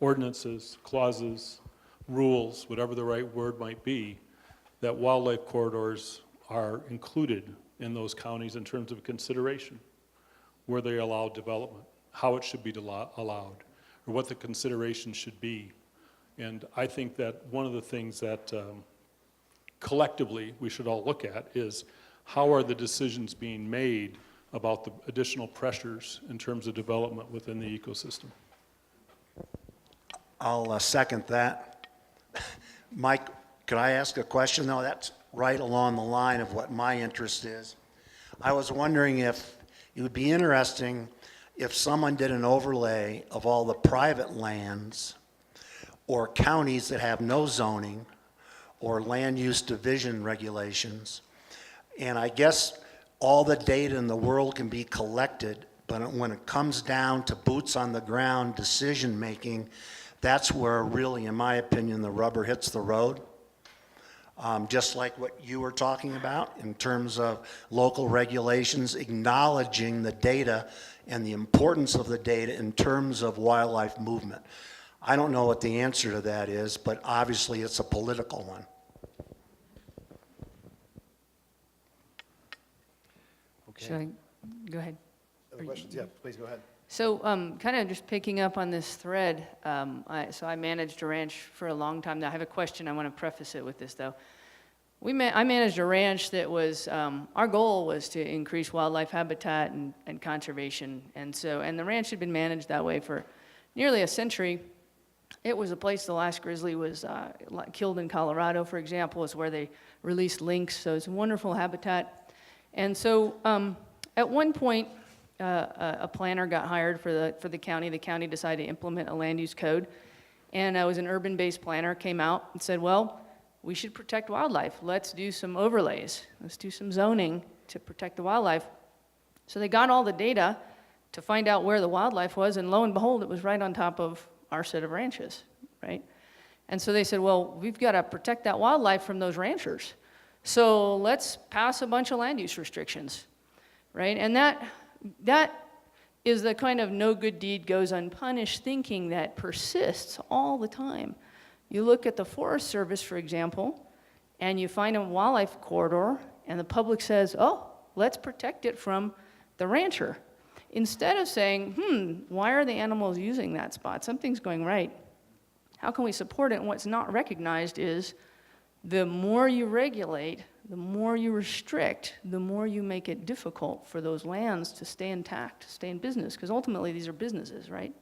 Speaker 6: ordinances, clauses, rules, whatever the right word might be, that wildlife corridors are included in those counties in terms of consideration, where they allow development, how it should be allowed, or what the considerations should be. And I think that one of the things that collectively we should all look at is how are the decisions being made about the additional pressures in terms of development within the ecosystem.
Speaker 10: I'll second that. Mike, could I ask a question, though? That's right along the line of what my interest is. I was wondering if it would be interesting if someone did an overlay of all the private lands or counties that have no zoning or land use division regulations. And I guess all the data in the world can be collected but when it comes down to boots on the ground decision-making, that's where really, in my opinion, the rubber hits the road. Just like what you were talking about in terms of local regulations, acknowledging the data and the importance of the data in terms of wildlife movement. I don't know what the answer to that is, but obviously it's a political one.
Speaker 11: Should I go ahead?
Speaker 1: Other questions? Yeah, please go ahead.
Speaker 11: So kind of just picking up on this thread, so I managed a ranch for a long time now. I have a question. I want to preface it with this, though. I managed a ranch that was, our goal was to increase wildlife habitat and conservation. And the ranch had been managed that way for nearly a century. It was a place the last grizzly was killed in Colorado, for example, is where they released lynx. So it's a wonderful habitat. And so at one point, a planner got hired for the county. The county decided to implement a land use code. And I was an urban-based planner, came out and said, well, we should protect wildlife. Let's do some overlays. Let's do some zoning to protect the wildlife. So they got all the data to find out where the wildlife was, and lo and behold, it was right on top of our set of ranches, right? And so they said, well, we've got to protect that wildlife from those ranchers. So let's pass a bunch of land use restrictions, right? And that is the kind of no good deed goes unpunished thinking that persists all the time. You look at the Forest Service, for example, and you find a wildlife corridor, and the public says, oh, let's protect it from the rancher. Instead of saying, why are the animals using that spot? Something's going right. How can we support it? And what's not recognized is the more you regulate, the more you restrict, the more you make it difficult for those lands to stay intact, to stay in business, because ultimately these are businesses, right?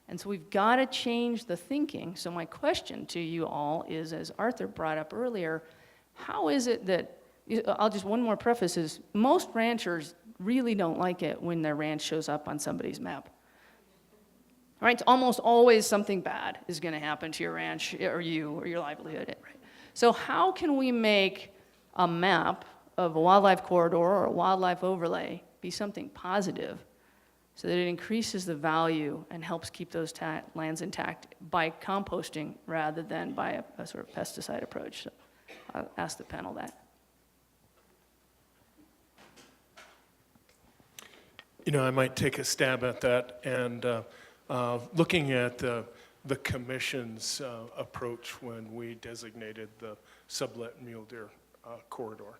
Speaker 11: And so we've got to change the thinking. So my question to you all is, as Arthur brought up earlier, how is it that, one more preface is, most ranchers really don't like it when their ranch shows up on somebody's map. Right? It's almost always something bad is going to happen to your ranch or you or your livelihood, right? So how can we make a map of a wildlife corridor or a wildlife overlay be something positive so that it increases the value and helps keep those lands intact by composting rather than by a sort of pesticide approach? So I'll ask the panel that.
Speaker 5: You know, I might take a stab at that, and looking at the commission's approach when we designated the sublet mule deer corridor.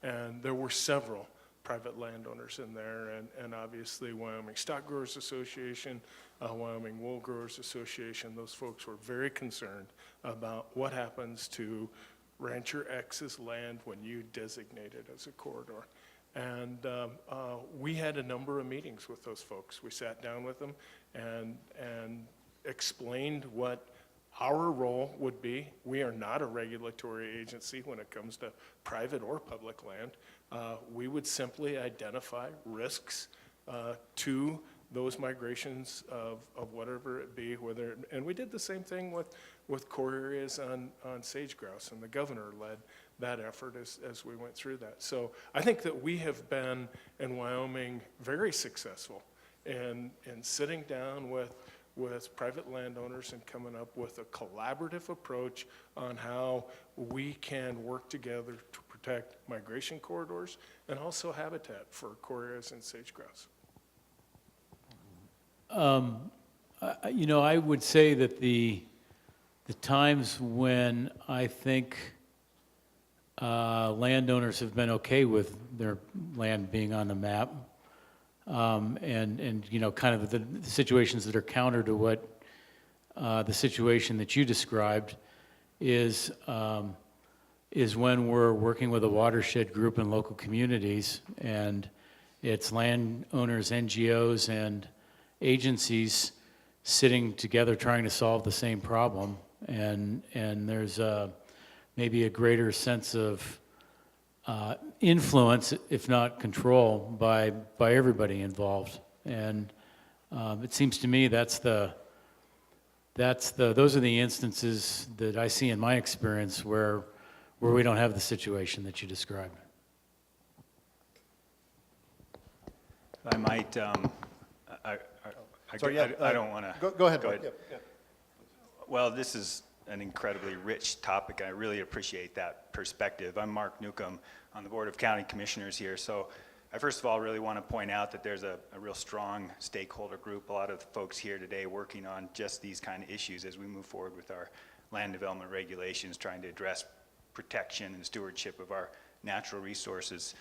Speaker 5: And there were several private landowners in there, and obviously Wyoming Stock Growers Association, Wyoming Wool Growers Association, those folks were very concerned about what happens to Rancher X's land when you designate it as a corridor. And we had a number of meetings with those folks. We sat down with them and explained what our role would be. We are not a regulatory agency when it comes to private or public land. We would simply identify risks to those migrations of whatever it be, and we did the same thing with core areas on sage grouse, and the governor led that effort as we went through that. So I think that we have been in Wyoming very successful in sitting down with private landowners and coming up with a collaborative approach on how we can work together to protect migration corridors and also habitat for core areas and sage grouse.
Speaker 4: You know, I would say that the times when I think landowners have been okay with their land being on the map, and you know, kind of the situations that are counter to what the situation that you described is when we're working with a watershed group in local communities, and it's landowners, NGOs, and agencies sitting together trying to solve the same problem, and there's maybe a greater sense of influence, if not control, by everybody involved. And it seems to me those are the instances that I see in my experience where we don't have the situation that you described.
Speaker 12: I might
Speaker 1: Sorry, yeah,
Speaker 12: I don't want to.
Speaker 1: Go ahead,
Speaker 12: Go
Speaker 1: Mark.
Speaker 12: ahead.
Speaker 1: Yeah.
Speaker 12: Well, this is an incredibly rich topic. I really appreciate that perspective. I'm Mark Newcomb on the Board of County Commissioners here. So I first of all really want to point out that there's a real strong stakeholder group, a lot of folks here today working on just these kind of issues as we move forward with our land development regulations, trying to address protection and stewardship of our natural resources.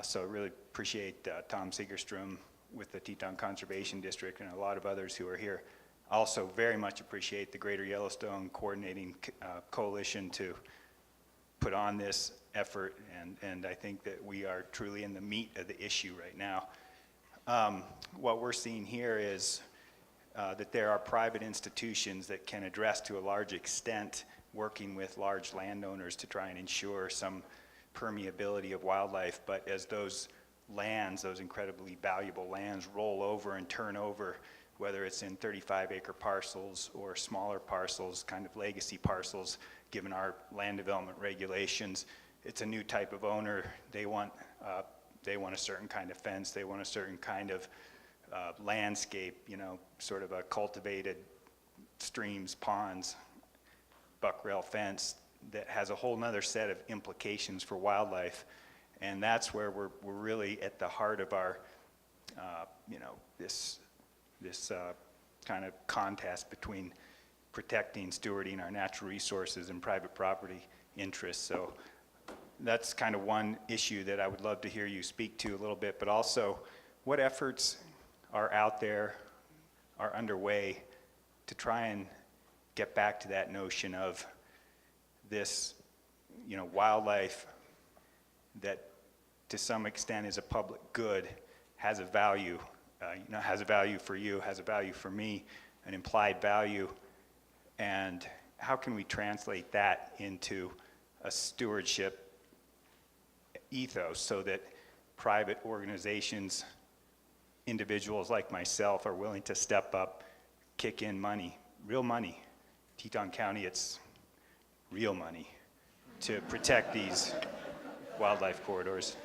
Speaker 12: So I really appreciate Tom Segerstrom with the Teton Conservation District and a lot of others who are here. I also very much appreciate the Greater Yellowstone Coordinating Coalition to put on this effort, and I think that we are truly in the meat of the issue right now. What we're seeing here is that there are private institutions that can address to a large extent working with large landowners to try and ensure some permeability of wildlife, but as those lands, those incredibly valuable lands, roll over and turn over, whether it's in 35-acre parcels or smaller parcels, kind of legacy parcels, given our land development regulations, it's a new type of owner. They want a certain kind of fence. They want a certain kind of landscape, you know, sort of a cultivated streams, ponds, buck rail fence that has a whole nother set of implications for wildlife. And that's where we're really at the heart of our, you know, this kind of contest between protecting, stewarding our natural resources and private property interests. So that's kind of one issue that I would love to hear you speak to a little bit, but also what efforts are out there, are underway to try and get back to that notion of this, you know, wildlife that to some extent is a public good, has a value, you know, has a value for you, has a value for me, an implied value, and how can we translate that into a stewardship ethos so that private organizations, individuals like myself are willing to step up, kick in money, real money. Teton County, it's real money to protect these wildlife corridors.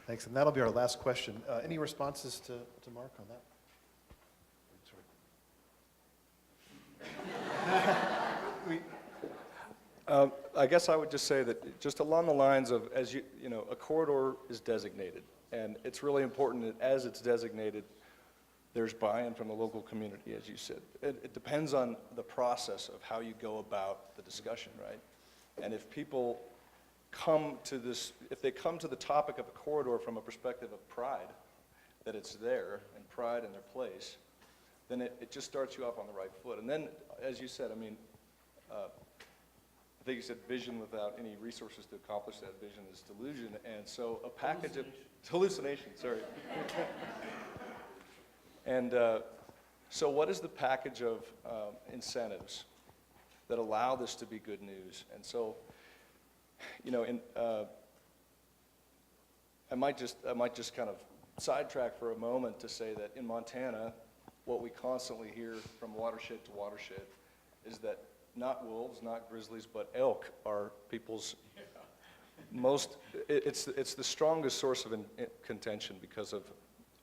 Speaker 1: Thanks, and that'll be our last question. Any responses to Mark on that?
Speaker 3: I guess I would just say that just along the lines of, as you know, a corridor is designated, and it's really important that as it's designated, there's buy-in from the local community, as you said. It depends on the process of how you go about the discussion, right? And if people come to this, if they come to the topic of a corridor from a perspective of pride, that it's there, and pride in their place, then it just starts you off on the right foot. And then, as you said, I mean, I think you said vision without any resources to accomplish that vision is delusion. And so a package of hallucination, sorry. And so what is the package of incentives that allow this to be good news? And so, you know, I might just kind of sidetrack for a moment to say that in Montana, what we constantly hear from watershed to watershed is that not wolves, not grizzlies, but elk are people's most, it's the strongest source of contention because of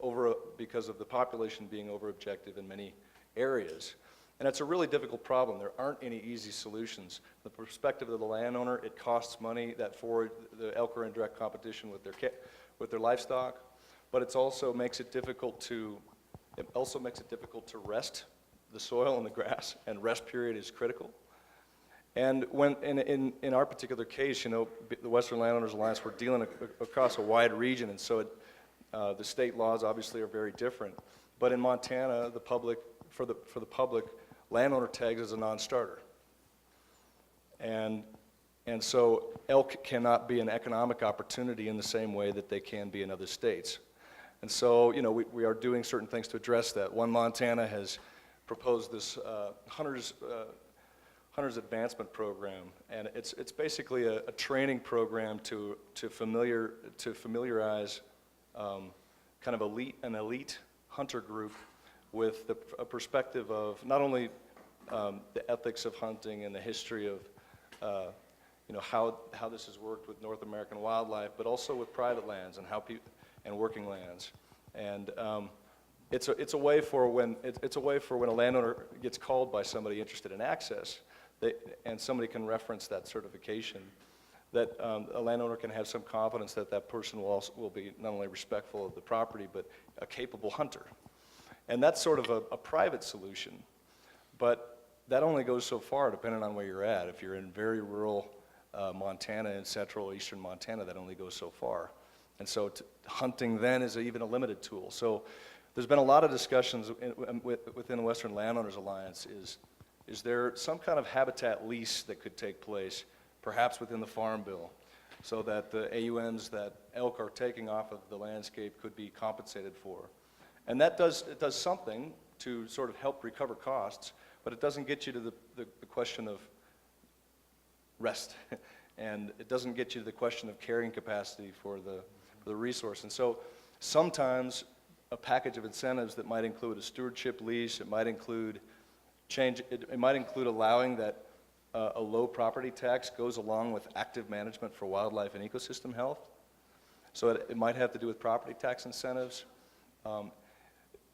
Speaker 3: the population being over-objective in many areas. And it's a really difficult problem. There aren't any easy solutions. The perspective of the landowner, it costs money. That forage, the elk are in direct competition with their livestock, but it also makes it difficult to rest the soil and the grass, and rest period is critical. And when in our particular case, you know, the Western Landowners Alliance, we're dealing across a wide region, and so the state laws obviously are very different. But in Montana, the public, for the public, landowner tags as a non-starter. And so elk cannot be an economic opportunity in the same way that they can be in other states. And so, you know, we are doing certain things to address that. One, Montana has proposed this hunters advancement program, and it's basically a training program to familiarize kind of an elite hunter group with a perspective of not only the ethics of hunting and the history of you know, how this has worked with North American wildlife, but also with private lands and and working lands. And it's a way for when a landowner gets called by somebody interested in access, and somebody can reference that certification, that a landowner can have some confidence that that person will be not only respectful of the property, but a capable hunter. And that's sort of a private solution, but that only goes so far depending on where you're at. If you're in very rural Montana and central eastern Montana, that only goes so far. And so hunting then is even a limited tool. So there's been a lot of discussions within the Western Landowners Alliance. Is there some kind of habitat lease that could take place, perhaps within the Farm Bill, so that the AUMs that elk are taking off of the landscape could be compensated for? And it does something to sort of help recover costs, but it doesn't get you to the question of rest, and it doesn't get you to the question of carrying capacity for the resource. And so sometimes a package of incentives that might include a stewardship lease, it might include allowing that a low property tax goes along with active management for wildlife and ecosystem health. So it might have to do with property tax incentives.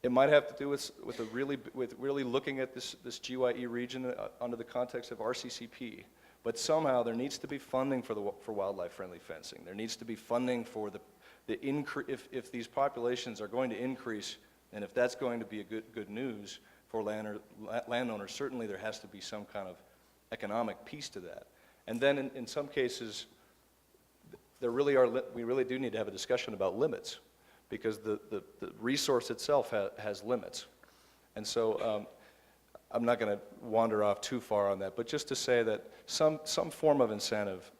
Speaker 3: It might have to do with really looking at this GYE region under the context of RCCP. But somehow there needs to be funding for wildlife-friendly fencing. There needs to be funding for if these populations are going to increase, and if that's going to be a good news for landowners, certainly there has to be some kind of economic piece to that. And then in some cases, we really do need to have a discussion about limits, because the resource itself has limits. And so I'm not going to wander off too far on that, but just to say that some form of incentive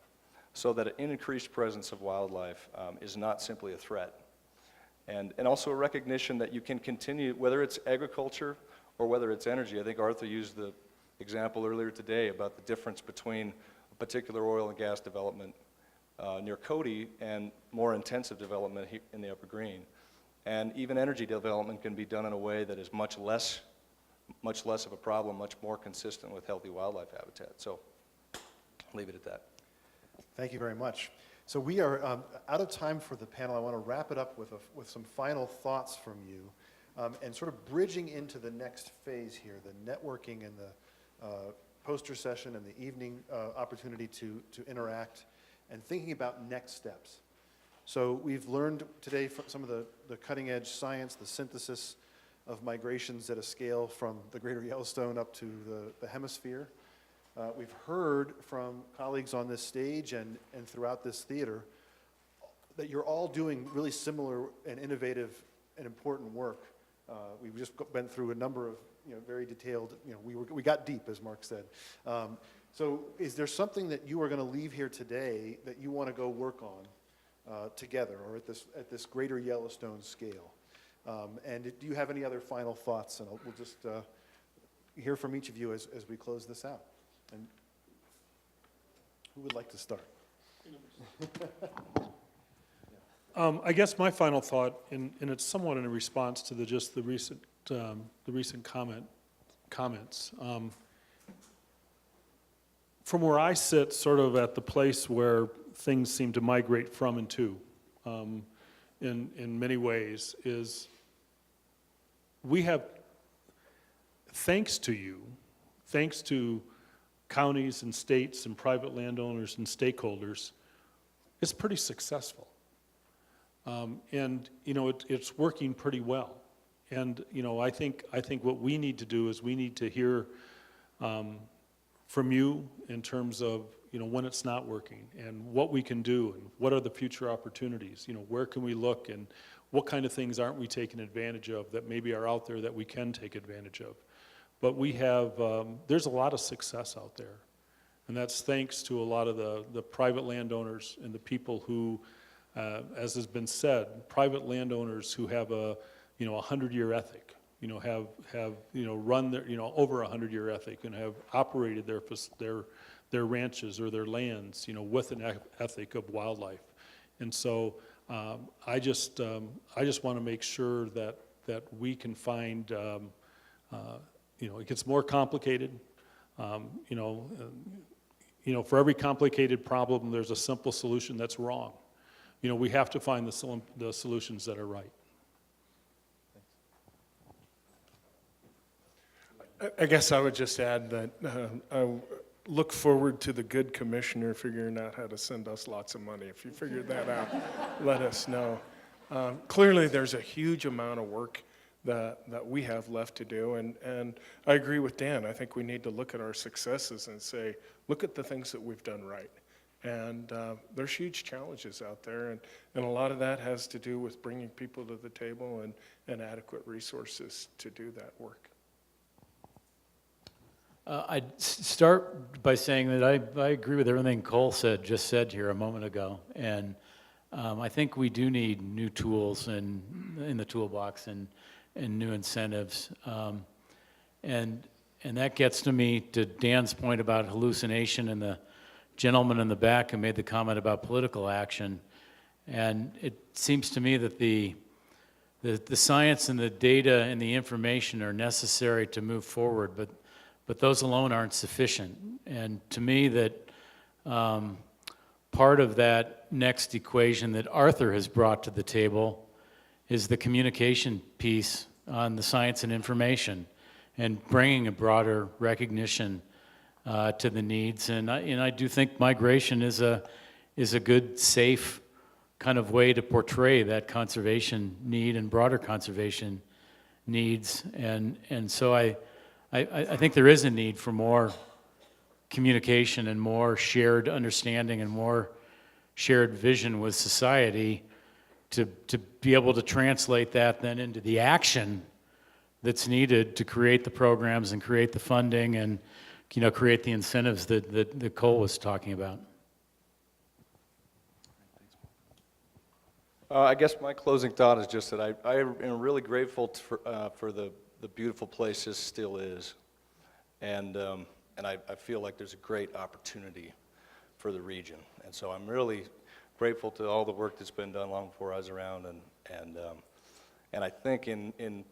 Speaker 3: so that an increased presence of wildlife is not simply a threat. And also a recognition that you can continue, whether it's agriculture or whether it's energy. I think Arthur used the example earlier today about the difference between a particular oil and gas development near Cody and more intensive development here in the Upper Green. And even energy development can be done in a way that is much less of a problem, much more consistent with healthy wildlife habitat. So I'll leave it at that.
Speaker 1: Thank you very much. So we are out of time for the panel. I want to wrap it up with some final thoughts from you, and sort of bridging into the next phase here, the networking and the poster session and the evening opportunity to interact, and thinking about next steps. So we've learned today from some of the cutting edge science, the synthesis of migrations at a scale from the greater Yellowstone up to the hemisphere. We've heard from colleagues on this stage and throughout this theater that you're all doing really similar and innovative and important work. We've just been through a number of very detailed, we got deep, as Mark said. So is there something that you are going to leave here today that you want to go work on together, or at this greater Yellowstone scale? And do you have any other final thoughts? And we'll just hear from each of you as we close this out. And who would like to start?
Speaker 6: I guess my final thought, and it's somewhat in response to the recent comments. From where I sit, sort of at the place where things seem to migrate from and to, in many ways, is we have, thanks to counties and states and private landowners and stakeholders, it's pretty successful. And it's working pretty well. And I think what we need to do is we need to hear from you in terms of when it's not working and what we can do and what are the future opportunities. Where can we look and what kind of things aren't we taking advantage of that maybe are out there that we can take advantage of. But we have, there's a lot of success out there. And that's thanks to a lot of the private landowners and the people who, as has been said, private landowners who have a 100-year ethic, have run their, over a 100-year ethic and have operated their ranches or their lands, with an ethic of wildlife. And so I just want to make sure that we can find, it gets more complicated. For every complicated problem, there's a simple solution that's wrong. We have to find the solutions that are right.
Speaker 5: I guess I would just add that I look forward to the good commissioner figuring out how to send us lots of money. If you figured that out, let us know. Clearly, there's a huge amount of work that we have left to do, and I agree with Dan. I think we need to look at our successes and say, look at the things that we've done right. And there's huge challenges out there, and a lot of that has to do with bringing people to the table and adequate resources to do that work.
Speaker 4: I'd start by saying that I agree with everything Cole just said here a moment ago, and I think we do need new tools in the toolbox and new incentives, and that gets to Dan's point about hallucination and the gentleman in the back who made the comment about political action, and it seems to me that the science and the data and the information are necessary to move forward, but those alone aren't sufficient. And to me, that part of that next equation that Arthur has brought to the table is the communication piece on the science and information and bringing a broader recognition to the needs. And I do think migration is a good, safe kind of way to portray that conservation need and broader conservation needs. And so I think there is a need for more communication and more shared understanding and more shared vision with society to be able to translate that then into the action that's needed to create the programs and create the funding and create the incentives that Cole was talking about.
Speaker 3: I guess my closing thought is just that I am really grateful for the beautiful place this still is, and I feel like there's a great opportunity for the region, and so I'm really grateful to all the work that's been done long before I was around, and I think in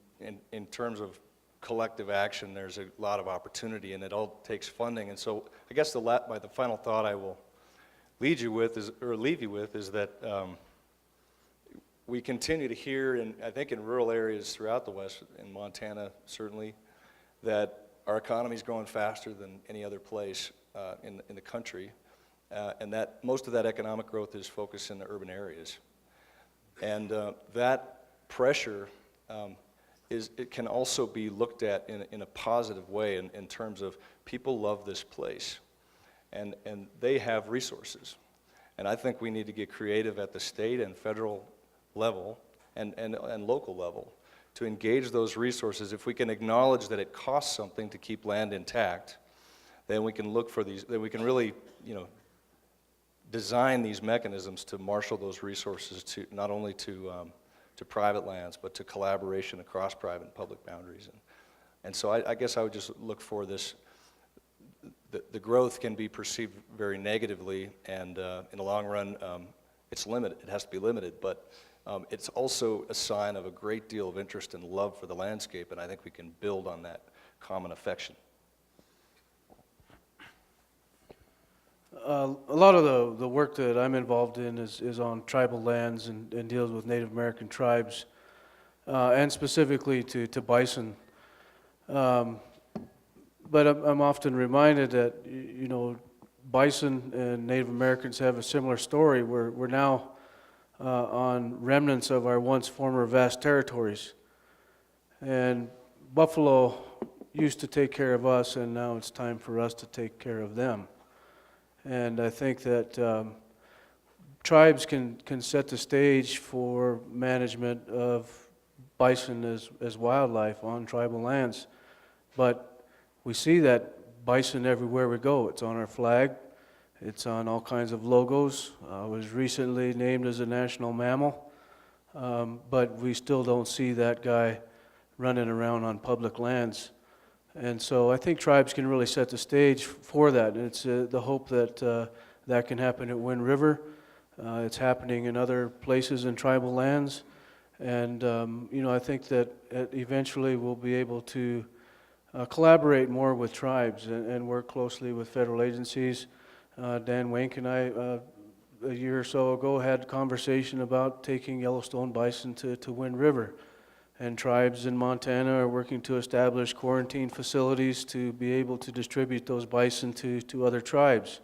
Speaker 3: terms of collective action, there's a lot of opportunity, and it all takes funding. And so I guess the final thought I will leave you with is that we continue to hear, and I think in rural areas throughout the West, in Montana certainly, that our economy is growing faster than any other place in the country, and that most of that economic growth is focused in the urban areas. And that pressure it can also be looked at in a positive way in terms of people love this place, and they have resources. And I think we need to get creative at the state and federal level and local level to engage those resources. If we can acknowledge that it costs something to keep land intact, then we can look for these, then we can really, design these mechanisms to marshal those resources to not only to private lands, but to collaboration across private and public boundaries. And so I guess I would just look for this. The growth can be perceived very negatively, and in the long run, it's limited. It has to be limited, but it's also a sign of a great deal of interest and love for the landscape, and I think we can build on that common affection.
Speaker 2: A lot of the work that I'm involved in is on tribal lands and deals with Native American tribes, and specifically to bison. But I'm often reminded that, bison and Native Americans have a similar story. We're now on remnants of our once former vast territories. And buffalo used to take care of us, and now it's time for us to take care of them. And I think that tribes can set the stage for management of bison as wildlife on tribal lands. But we see that bison everywhere we go. It's on our flag. It's on all kinds of logos. It was recently named as a national mammal. But we still don't see that guy running around on public lands. And so I think tribes can really set the stage for that. And it's the hope that that can happen at Wind River. It's happening in other places in tribal lands. And, I think that eventually we'll be able to collaborate more with tribes and work closely with federal agencies. Dan Wank and I, a year or so ago, had a conversation about taking Yellowstone bison to Wind River. and tribes in Montana are working to establish quarantine facilities to be able to distribute those bison to other tribes.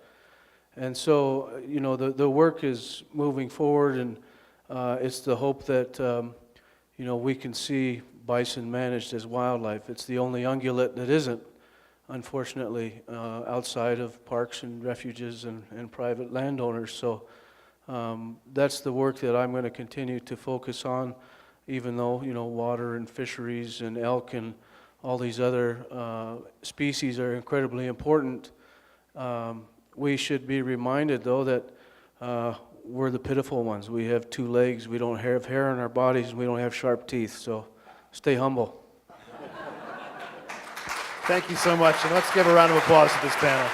Speaker 2: And so, you know, the work is moving forward, and it's the hope that, you know, we can see bison managed as wildlife. It's the only ungulate that isn't, unfortunately, outside of parks and refuges and private landowners. So that's the work that I'm going to continue to focus on, even though, you know, water and fisheries and elk and all these other species are incredibly important. We should be reminded, though, that we're the pitiful ones. We have 2 legs, we don't have hair on our bodies, and we don't have sharp teeth, so stay humble.
Speaker 1: Thank you so much, and let's give a round of applause to this panel.